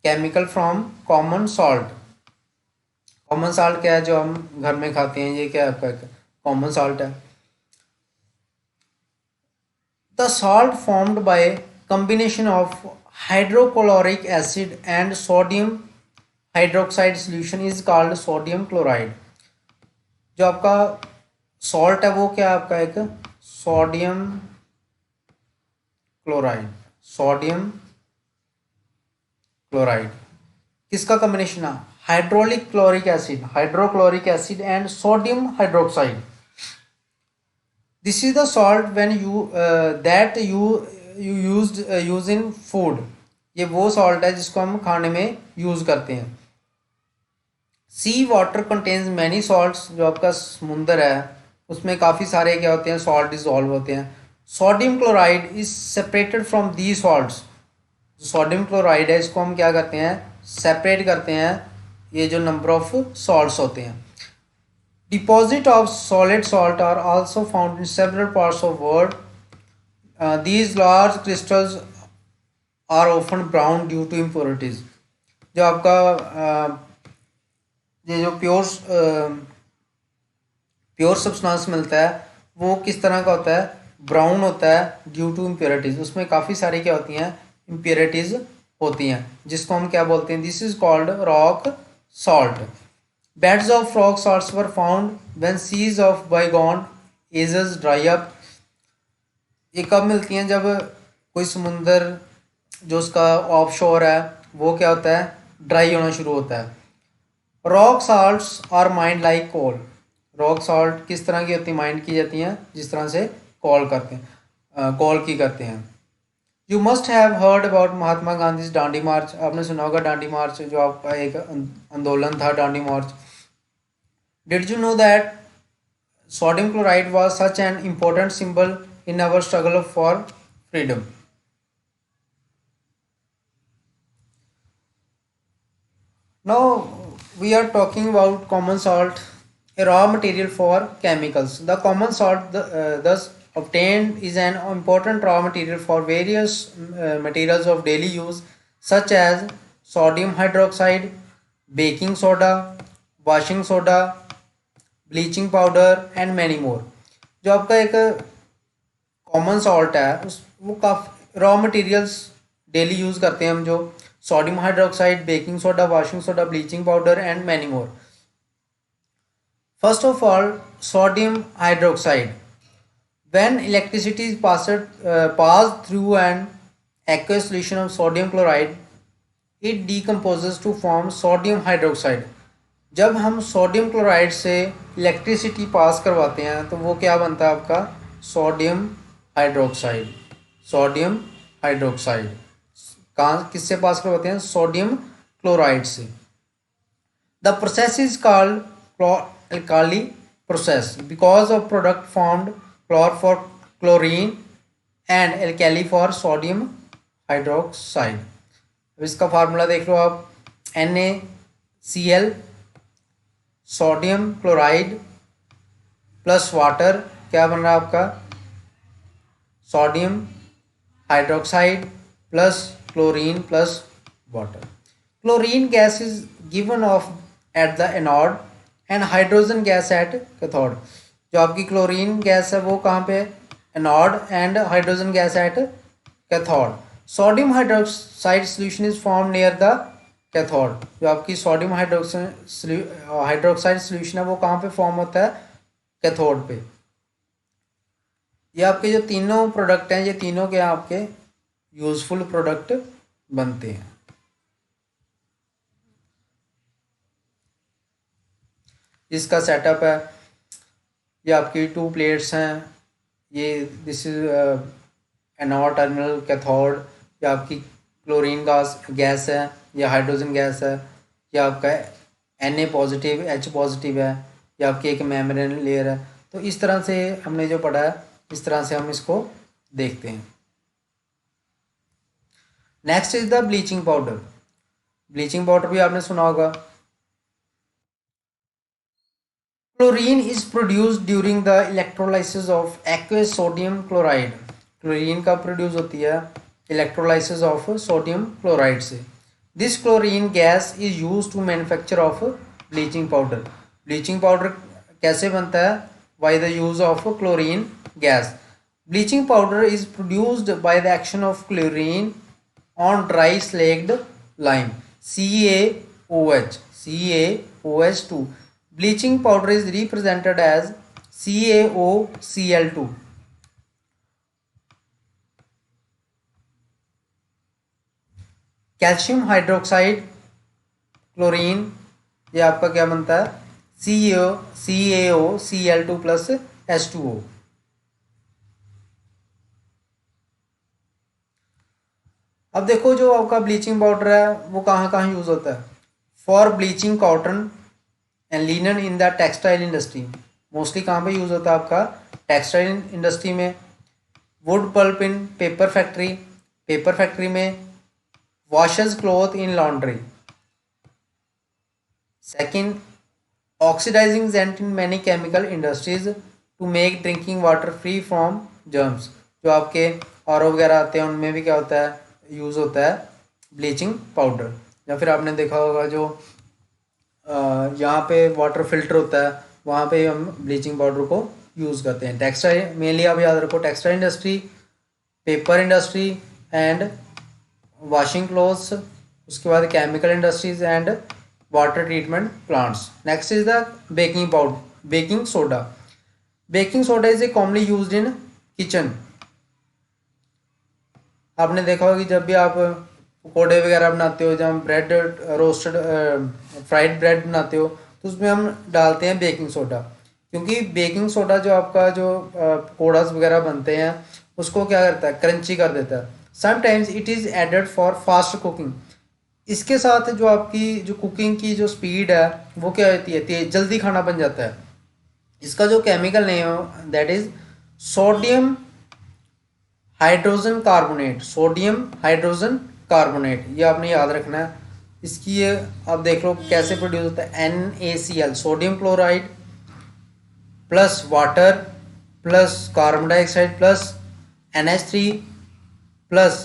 Chemical from common salt. Common salt क्या है, जो हम घर में खाते हैं, ये क्या है आपका कॉमन सॉल्ट है। The salt formed by combination of hydrochloric acid and sodium hydroxide solution is called sodium chloride। जो आपका सॉल्ट है वो क्या है आपका, एक सोडियम क्लोराइड। सोडियम क्लोराइड किसका कॉम्बिनेशन है, hydraulic chloric acid, hydrochloric acid and sodium hydroxide. This is the salt when you that you use in food. ये वो सॉल्ट है जिसको हम खाने में यूज करते हैं। सी वाटर कंटेन्स मैनी सॉल्ट्स। जो आपका समुंदर है उसमें काफ़ी सारे क्या होते हैं, सॉल्ट डिजॉल्व होते हैं। Sodium chloride is separated from the salts. जो सोडियम क्लोराइड है इसको हम क्या करते हैं, सेपरेट करते हैं, ये जो नंबर ऑफ सॉल्ट्स होते हैं। Deposit of solid salt are also found in several parts of world. These large crystals are often brown due to impurities. जो आपका ये जो प्योर सब्सटेंस मिलता है वो किस तरह का होता है, ब्राउन होता है ड्यू टू इम्प्योरिटीज। उसमें काफ़ी सारी क्या होती हैं, इम्प्योरिटीज होती हैं, जिसको हम क्या बोलते हैं, this is called rock salt. Beds of rock salts were found when seas of bygone ages dry up. ये कब मिलती हैं, जब कोई समुंदर जो उसका ऑफ शोर है वो क्या होता है, ड्राई होना शुरू होता है। Rock salts are mined like coal. Rock salt किस तरह की होती है, माइंड की जाती हैं जिस तरह से कॉल करते हैं, कॉल की करते हैं। You must have heard about Mahatma Gandhi Dandi march. आपने सुना होगा डांडी मार्च, जो आपका एक आंदोलन था Dandi march. Did you know that sodium chloride was such an important symbol in our struggle for freedom. Now we are talking about common salt, a raw material for chemicals. The common salt thus obtained is an important raw material for various materials of daily use such as sodium hydroxide, baking soda, washing soda, bleaching powder and many more. जो आपका एक common salt है उस वो काफ़ी raw materials daily use करते हैं हम, जो sodium hydroxide, baking soda, washing soda, bleaching powder and many more. First of all, sodium hydroxide. When electricity is passed through an aqueous solution of sodium chloride, it decomposes to form sodium hydroxide. जब हम sodium chloride से electricity pass करवाते हैं तो वो क्या बनता है आपका? Sodium hydroxide. सोडियम हाइड्रोक्साइड कहाँ किससे पास करवाते हैं? सोडियम क्लोराइड से। The process is called alkali process because of product formed chlor for chlorine and alkali for sodium hydroxide। अब इसका फार्मूला देख लो आप, NaCl sodium chloride plus water क्या बन रहा है आपका? Sodium hydroxide plus chlorine plus water. Chlorine gas is given of at the anode and hydrogen gas at cathode. जो आपकी क्लोरीन गैस है वो कहाँ पे? Anode and hydrogen gas at cathode. Sodium hydroxide solution is form near the cathode. जो आपकी sodium hydroxide solution है वो कहाँ पे फॉर्म होता है? कैथोड पे। ये आपके जो तीनों प्रोडक्ट हैं, ये तीनों के आपके यूजफुल प्रोडक्ट बनते हैं। इसका सेटअप है, ये आपकी 2 प्लेट्स हैं, ये this is anode terminal, cathode. ये आपकी क्लोरीन गैस है, ये हाइड्रोजन गैस है, ये आपका Na पॉजिटिव, H पॉजिटिव है, ये आपकी एक मेम्ब्रेन लेयर है। तो इस तरह से हमने जो पढ़ा है, इस तरह से हम इसको देखते हैं। Next is the bleaching powder. Bleaching powder भी आपने सुना होगा। Chlorine is produced during the electrolysis of aqueous sodium chloride. Chlorine का प्रोड्यूस होती है इलेक्ट्रोलाइसिस ऑफ सोडियम क्लोराइड से। This chlorine gas is use to manufacture of bleaching powder. Bleaching powder कैसे बनता है? By the use of chlorine gas. Bleaching powder is produced by the action of chlorine on dry slaked lime, CaOH2। Bleaching powder is represented as CaOCl2। Calcium hydroxide chlorine, ये आपका क्या बनता है? CaOCl2 plus H2O। अब देखो जो आपका bleaching powder है वो कहाँ कहाँ यूज होता है? For bleaching cotton and linen in the textile industry. Mostly कहाँ पे यूज़ होता है आपका? टेक्सटाइल इंडस्ट्री में। Wood pulp in paper factory, paper factory में। Washes cloth in laundry. Second, oxidising agent in many chemical industries to make drinking water free from germs. जो आपके RO वगैरह आते हैं उनमें भी क्या होता है? यूज़ होता है ब्लीचिंग पाउडर। या फिर आपने देखा होगा जो यहाँ पे वाटर फिल्टर होता है वहाँ पे हम ब्लीचिंग पाउडर को यूज़ करते हैं। टेक्सटाइल मेनली आप याद रखो, textile industry, paper industry and washing clothes, उसके बाद chemical industries and water treatment plants. Next is the baking powder, baking soda. Baking soda is a commonly used in kitchen. आपने देखा होगा कि जब भी आप पकौड़े वगैरह बनाते हो, जब ब्रेड रोस्टेड फ्राइड ब्रेड बनाते हो तो उसमें हम डालते हैं बेकिंग सोडा, क्योंकि बेकिंग सोडा जो आपका जो पकौड़ास वगैरह बनते हैं उसको क्या करता है? क्रंची कर देता है। Sometimes it is added for fast cooking. इसके साथ जो आपकी जो कुकिंग की जो स्पीड है वो क्या होती है? तेज, जल्दी खाना बन जाता है। इसका जो केमिकल नेम है that is sodium hydrogen carbonate. Sodium hydrogen carbonate, ये आपने याद रखना है। इसकी ये आप देख लो कैसे प्रोड्यूस होता है, NaCl sodium chloride plus water plus carbon dioxide plus NH3 plus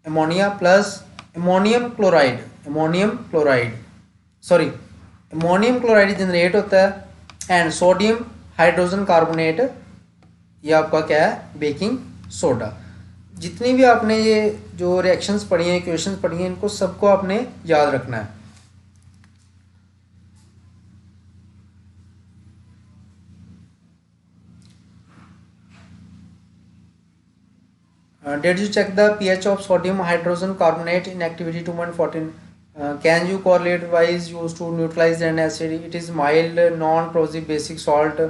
ammonia plus ammonium chloride sorry ammonium chloride generate होता है एंड सोडियम हाइड्रोजन कार्बोनेट, ये आपका क्या है, बेकिंग सोडा। जितनी भी आपने ये जो रिएक्शंस पढ़ी हैं, इक्वेशंस पढ़ी हैं, इनको सबको आपने याद रखना है। Did you check the pH of sodium hydrogen carbonate in activity 2.14? Can you correlate why is used to neutralize an acid? It is mild, non-corrosive basic salt.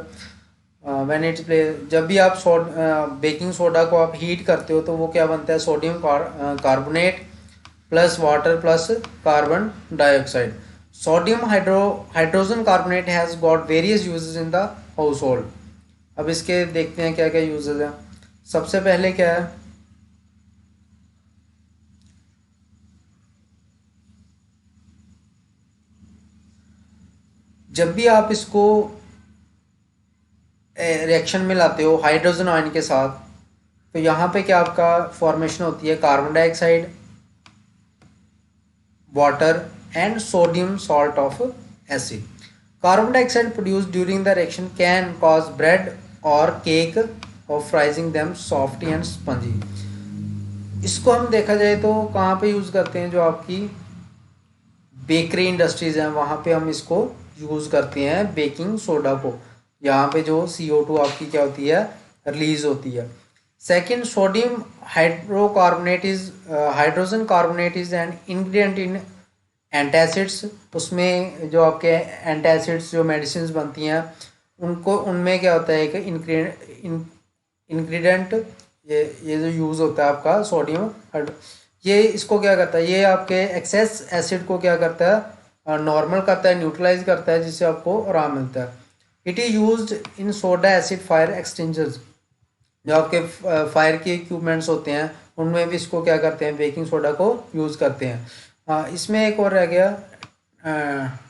When it play, जब भी आप बेकिंग सोडा को आप heat करते हो तो वो क्या बनता है, sodium carbonate plus water plus carbon dioxide. Sodium hydrogen carbonate has got various uses in the house hold. अब इसके देखते हैं क्या क्या यूजेस हैं। सबसे पहले क्या है, जब भी आप इसको रिएक्शन में लाते हो हाइड्रोजन आयन के साथ, तो यहाँ पे क्या आपका फॉर्मेशन होती है, carbon dioxide, water and sodium salt of acid. Carbon dioxide produced during the reaction can cause bread और cake of rising them softy and spongy. इसको हम देखा जाए तो कहाँ पे यूज़ करते हैं, जो आपकी बेकरी इंडस्ट्रीज़ हैं वहाँ पे हम इसको यूज़ करते हैं बेकिंग सोडा को। यहाँ पे जो CO2 आपकी क्या होती है, रिलीज होती है। Second, sodium hydrocarbonate is hydrogen carbonate is an ingredient in antacids. उसमें जो आपके एंटासिड्स जो मेडिसिन बनती हैं उनको, उनमें क्या होता है, एक इंग्रेडिएंट, ये जो यूज़ होता है आपका सोडियम, ये इसको क्या करता है, ये आपके एक्सेस एसिड को क्या करता है, नॉर्मल करता है, न्यूट्रलाइज करता है, जिससे आपको आराम मिलता है। It is used in soda acid fire extinguishers. जो आपके फायर के इक्विपमेंट्स होते हैं उनमें भी इसको क्या करते हैं, बेकिंग सोडा को यूज़ करते हैं। इसमें एक और रह गया,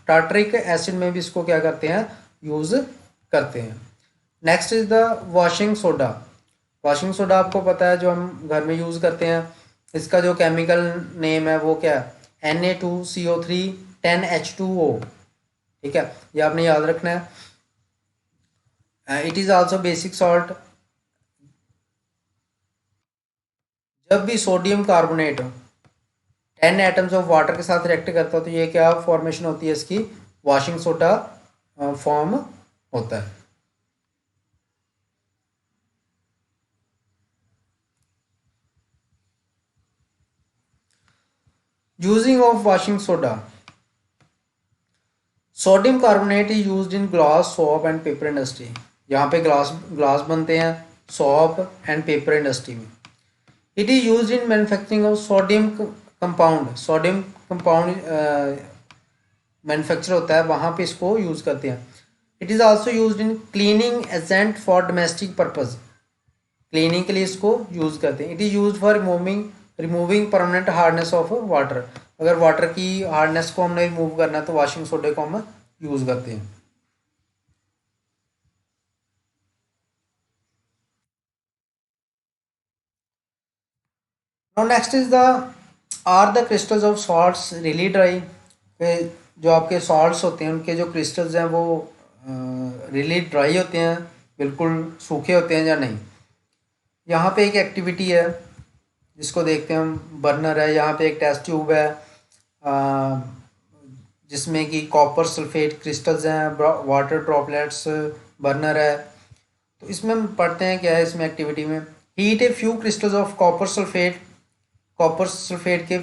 टार्टरिक एसिड में भी इसको क्या करते हैं, यूज़ करते हैं। Next is the washing soda. Washing soda आपको पता है जो हम घर में यूज़ करते हैं, इसका जो केमिकल नेम है वो क्या है, Na2CO3 10H2O। ठीक है, ये आपने याद रखना है। It is also basic salt. जब भी sodium carbonate 10 atoms of water के साथ रिएक्ट करता है तो ये क्या फॉर्मेशन होती है, इसकी वॉशिंग सोडा फॉर्म होता है। Using of washing soda, sodium carbonate is used in glass, soap and paper industry. यहाँ पे ग्लास बनते हैं सोप एंड पेपर इंडस्ट्री में। It is used in manufacturing of sodium compound. Sodium compound manufacture होता है, वहाँ पे इसको यूज़ करते हैं। It is also used in cleaning agent for domestic purpose. Cleaning के लिए इसको यूज़ करते हैं। It is use for removing permanent hardness of water. अगर वाटर की हार्डनेस को हमने रिमूव करना है तो वॉशिंग सोडे को हम यूज़ करते हैं। Now next is the, are the crystals of salts really dry. जो आपके सॉल्ट्स होते हैं उनके जो क्रिस्टल्स हैं वो रियली ड्राई होते हैं, बिल्कुल सूखे होते हैं या नहीं। यहाँ पे एक एक्टिविटी है जिसको देखते हैं हम, बर्नर है। यहाँ पे एक टेस्ट ट्यूब है जिसमें कि कॉपर सल्फेट क्रिस्टल्स हैं, वाटर ड्रॉपलेट्स, बर्नर है। तो इसमें हम पढ़ते हैं क्या है इसमें एक्टिविटी में, heat a few crystals of copper sulphate. Copper sulphate के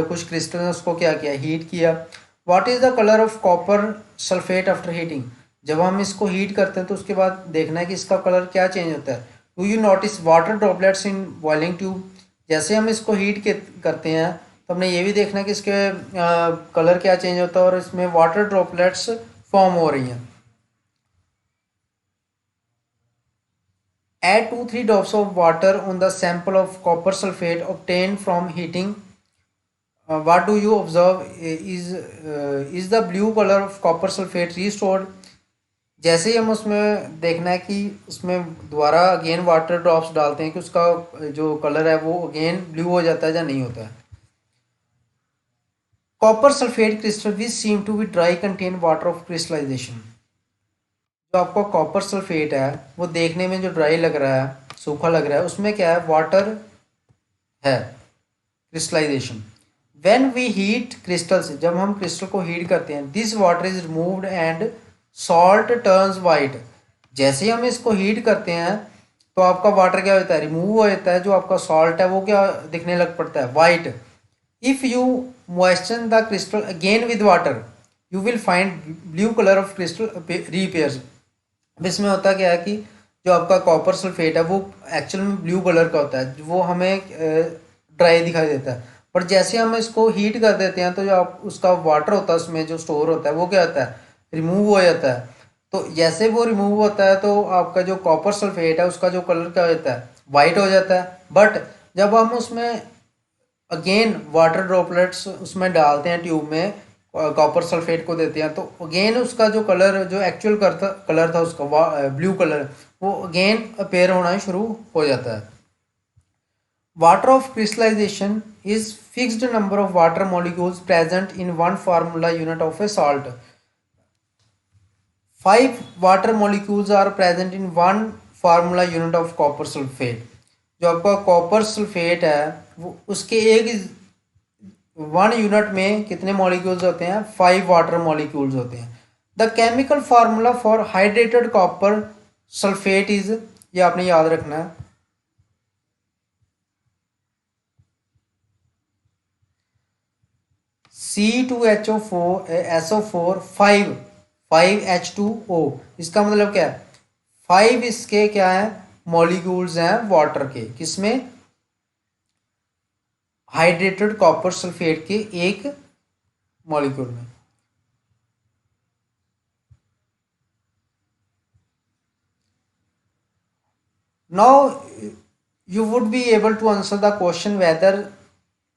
कुछ क्रिस्टल ने उसको क्या किया, हीट किया। What is the colour of copper sulphate after heating. जब हम इसको हीट करते हैं तो उसके बाद देखना है कि इसका कलर क्या चेंज होता है। Do you notice water droplets in boiling tube. जैसे हम इसको हीट करते हैं तो हमने ये भी देखना है कि इसके कलर क्या चेंज होता है और इसमें वाटर ड्रॉपलेट्स फॉर्म हो रही हैं। Add 2-3 drops of water on the sample of copper sulfate obtained from heating what do you observe is the blue color of copper sulfate restored? जैसे ही हम उसमें देखना है कि उसमें दोबारा अगेन वाटर ड्रॉप्स डालते हैं कि उसका जो कलर है वो अगेन ब्लू हो जाता है या नहीं होता है। Copper sulphate crystal which seem to be dry contain water of crystallisation. जो आपका कॉपर सल्फेट है वो देखने में जो ड्राई लग रहा है, सूखा लग रहा है, उसमें क्या है, वाटर है, crystallisation. When we heat crystals, जब हम क्रिस्टल को हीट करते हैं, this water is removed and salt turns white. जैसे ही हम इसको हीट करते हैं तो आपका वाटर क्या होता है, रिमूव हो जाता है, जो आपका सॉल्ट है वो क्या दिखने लग पड़ता है, white. If you moisture the crystal again with water you will find blue colour of crystal reappears. अब इसमें होता क्या है कि जो आपका कॉपर सल्फेट है वो एक्चुअल में ब्लू कलर का होता है, वो हमें ड्राई दिखाई देता है। पर जैसे हम इसको हीट कर देते हैं तो जो आप उसका वाटर होता है उसमें जो स्टोर होता है वो क्या होता है, रिमूव हो जाता है। तो जैसे वो रिमूव होता है तो आपका जो कॉपर सल्फेट है उसका जो कलर क्या हो जाता है, वाइट हो जाता है। बट जब हम उसमें अगेन वाटर ड्रॉपलेट्स उसमें डालते हैं, ट्यूब में कॉपर सल्फेट को देते हैं, तो अगेन उसका जो कलर, जो एक्चुअल कलर था उसका ब्लू कलर, वो अगेन अपेयर होना शुरू हो जाता है। Water of crystallisation is fixed number of water molecules present in one formula unit of a salt. 5 water molecules are present in one formula unit of copper sulphate. जो आपका copper sulphate है वो उसके एक 1 यूनिट में कितने molecules होते हैं, 5 वाटर मॉलिक्यूल्स होते हैं। The chemical formula for hydrated copper sulphate is, ये आपने याद रखना है, C2H4 5H2O। इसका मतलब क्या है, 5 इसके क्या है, मॉलिक्यूल्स हैं वाटर के, किसमें, हाइड्रेटेड कॉपर सल्फेट के एक मॉलिक्यूल में। Now you would be able to answer the question whether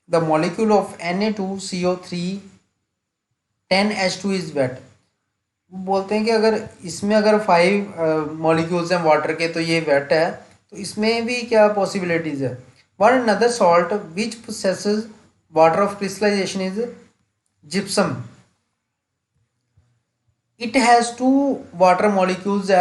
the molecule of Na2CO3 10H2 is wet। बोलते हैं कि अगर इसमें अगर 5 मॉलिक्यूल्स हैं वाटर के तो ये वेट है, तो इसमें भी क्या पॉसिबिलिटीज है। One another salt which processes water of crystallisation is gypsum. It has 2 water molecules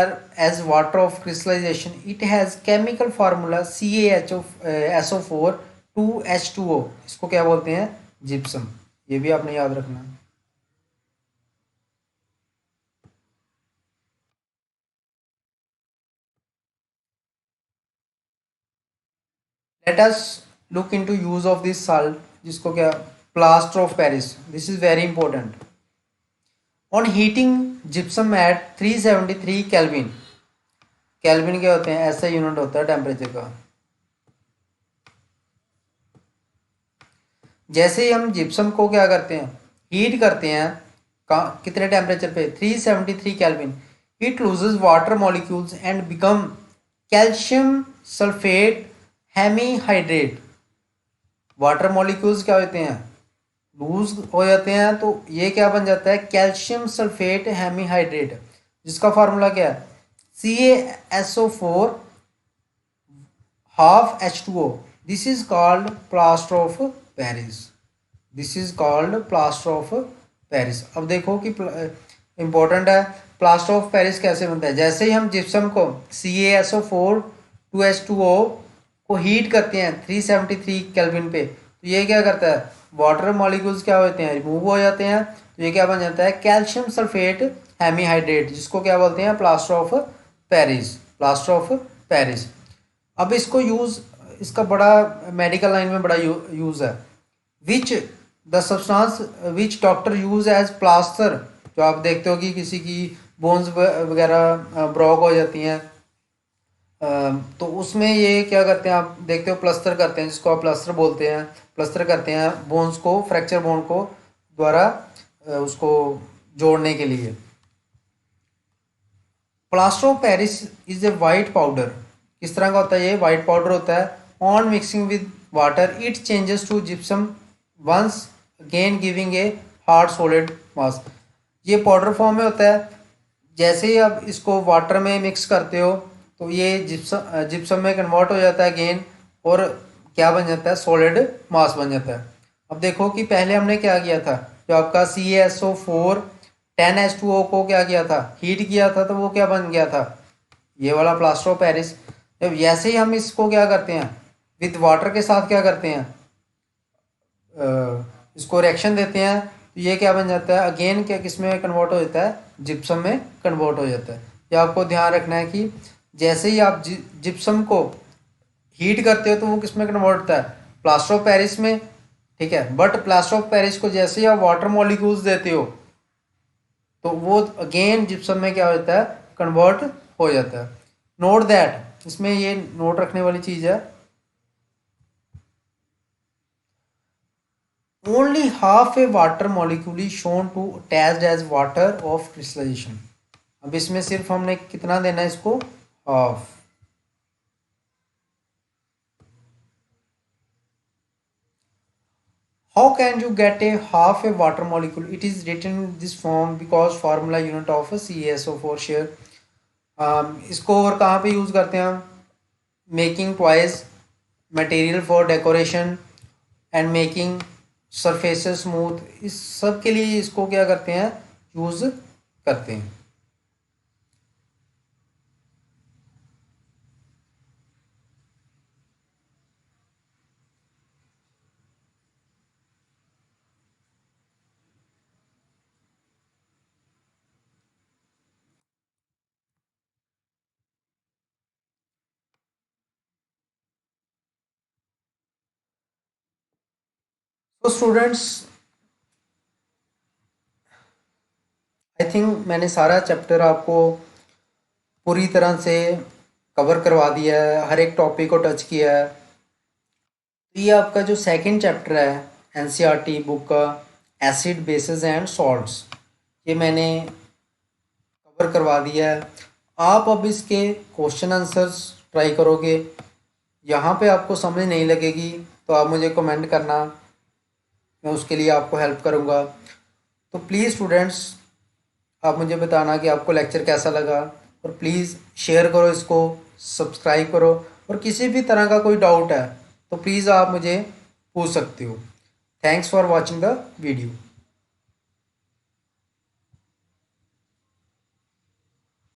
as water of crystallization. It has chemical formula CaSO4 2H2O। इसको क्या बोलते हैं, जिप्सम। ये भी आपने याद रखना। Let us look into use of this salt, जिसको क्या, plaster of Paris। This is very important। On heating gypsum at 373 Kelvin, kelvin क्या होते हैं, ऐसा यूनिट होता है टेम्परेचर का। जैसे ही हम जिप्सम को क्या करते हैं, हीट करते हैं, कितने टेम्परेचर पे, 373 kelvin, it loses water molecules and become calcium sulphate hemihydrate. Water molecules क्या होते हैं, लूज हो जाते हैं, तो ये क्या बन जाता है, कैल्शियम सल्फेट हेमीहाइड्रेट, जिसका फार्मूला क्या है, CaSO4 half H2O। This is called plaster of Paris. This is called plaster of Paris. अब देखो कि इंपॉर्टेंट है, प्लास्टर ऑफ पेरिस कैसे बनता है। जैसे ही हम जिप्सम को CaSO4 2H2O को हीट करते हैं 373 केल्विन पे, तो ये क्या करता है, वाटर मॉलिक्यूल्स क्या होते हैं, रिमूव हो जाते हैं, तो ये क्या बन जाता है, कैल्शियम सल्फेट हेमीहाइड्रेट, जिसको क्या बोलते हैं, plaster of Paris. Plaster of Paris. अब इसको यूज, इसका बड़ा मेडिकल लाइन में बड़ा यूज है। Which the substance which doctor use as plaster. जो आप देखते हो कि किसी की बोन्स वगैरह ब्रॉक हो जाती हैं, तो उसमें ये क्या करते हैं, आप देखते हो प्लास्टर करते हैं, जिसको आप प्लास्टर बोलते हैं, प्लास्टर करते हैं बोन्स को, फ्रैक्चर बोन को द्वारा उसको जोड़ने के लिए। Plaster of Paris is a white powder. किस तरह का होता है, ये वाइट पाउडर होता है। On mixing with water it changes to gypsum once again giving a hard solid mass. ये पाउडर फॉर्म में होता है। जैसे ही आप इसको वाटर में मिक्स करते हो तो ये जिप्सम में कन्वर्ट हो जाता है अगेन, और क्या बन जाता है, सॉलिड मास बन जाता है। अब देखो कि पहले हमने क्या किया था, जो आपका CaSO4 10H2O को क्या किया था, हीट किया था, तो वो क्या बन गया था, ये वाला प्लास्टर ऑफ पेरिस। जब जैसे ही हम इसको क्या करते हैं, विद वाटर के साथ क्या करते हैं, इसको रिएक्शन देते हैं, तो ये क्या बन जाता है, अगेन क्या किस में कन्वर्ट हो जाता है, जिप्सम में कन्वर्ट हो जाता है। ये आपको ध्यान रखना है कि जैसे ही आप जिप्सम को हीट करते हो तो वो किस में कन्वर्ट होता है, प्लास्टर ऑफ पेरिस में, ठीक है। बट प्लास्टर ऑफ पेरिस को जैसे ही आप वाटर मॉलिक्यूल्स देते हो तो वो अगेन जिप्सम में क्या होता है, कन्वर्ट हो जाता है। नोट दैट, इसमें ये नोट रखने वाली चीज़ है, only half a water molecule is shown to attached as water of crystallization। अब इसमें सिर्फ हमने कितना देना है इसको, half. How can you get a half a water molecule? It is written in this form because formula unit of a CaSO4 share। इसको और कहाँ पे यूज़ करते हैं हम, making toys, material for decoration and making surfaces smooth, इस सब के लिए इसको क्या करते हैं, यूज़ करते हैं। तो स्टूडेंट्स, आई थिंक मैंने सारा चैप्टर आपको पूरी तरह से कवर करवा दिया है, हर एक टॉपिक को टच किया है। तो ये आपका जो सेकंड चैप्टर है एनसीईआरटी बुक का, एसिड बेसिस एंड सॉल्ट्स, ये मैंने कवर करवा दिया है। आप अब इसके क्वेश्चन आंसर्स ट्राई करोगे, यहाँ पे आपको समझ नहीं लगेगी तो आप मुझे कमेंट करना, मैं उसके लिए आपको हेल्प करूँगा। तो प्लीज़ स्टूडेंट्स, आप मुझे बताना कि आपको लेक्चर कैसा लगा, और प्लीज़ शेयर करो इसको, सब्सक्राइब करो, और किसी भी तरह का कोई डाउट है तो प्लीज़ आप मुझे पूछ सकते हो। Thanks for watching the video.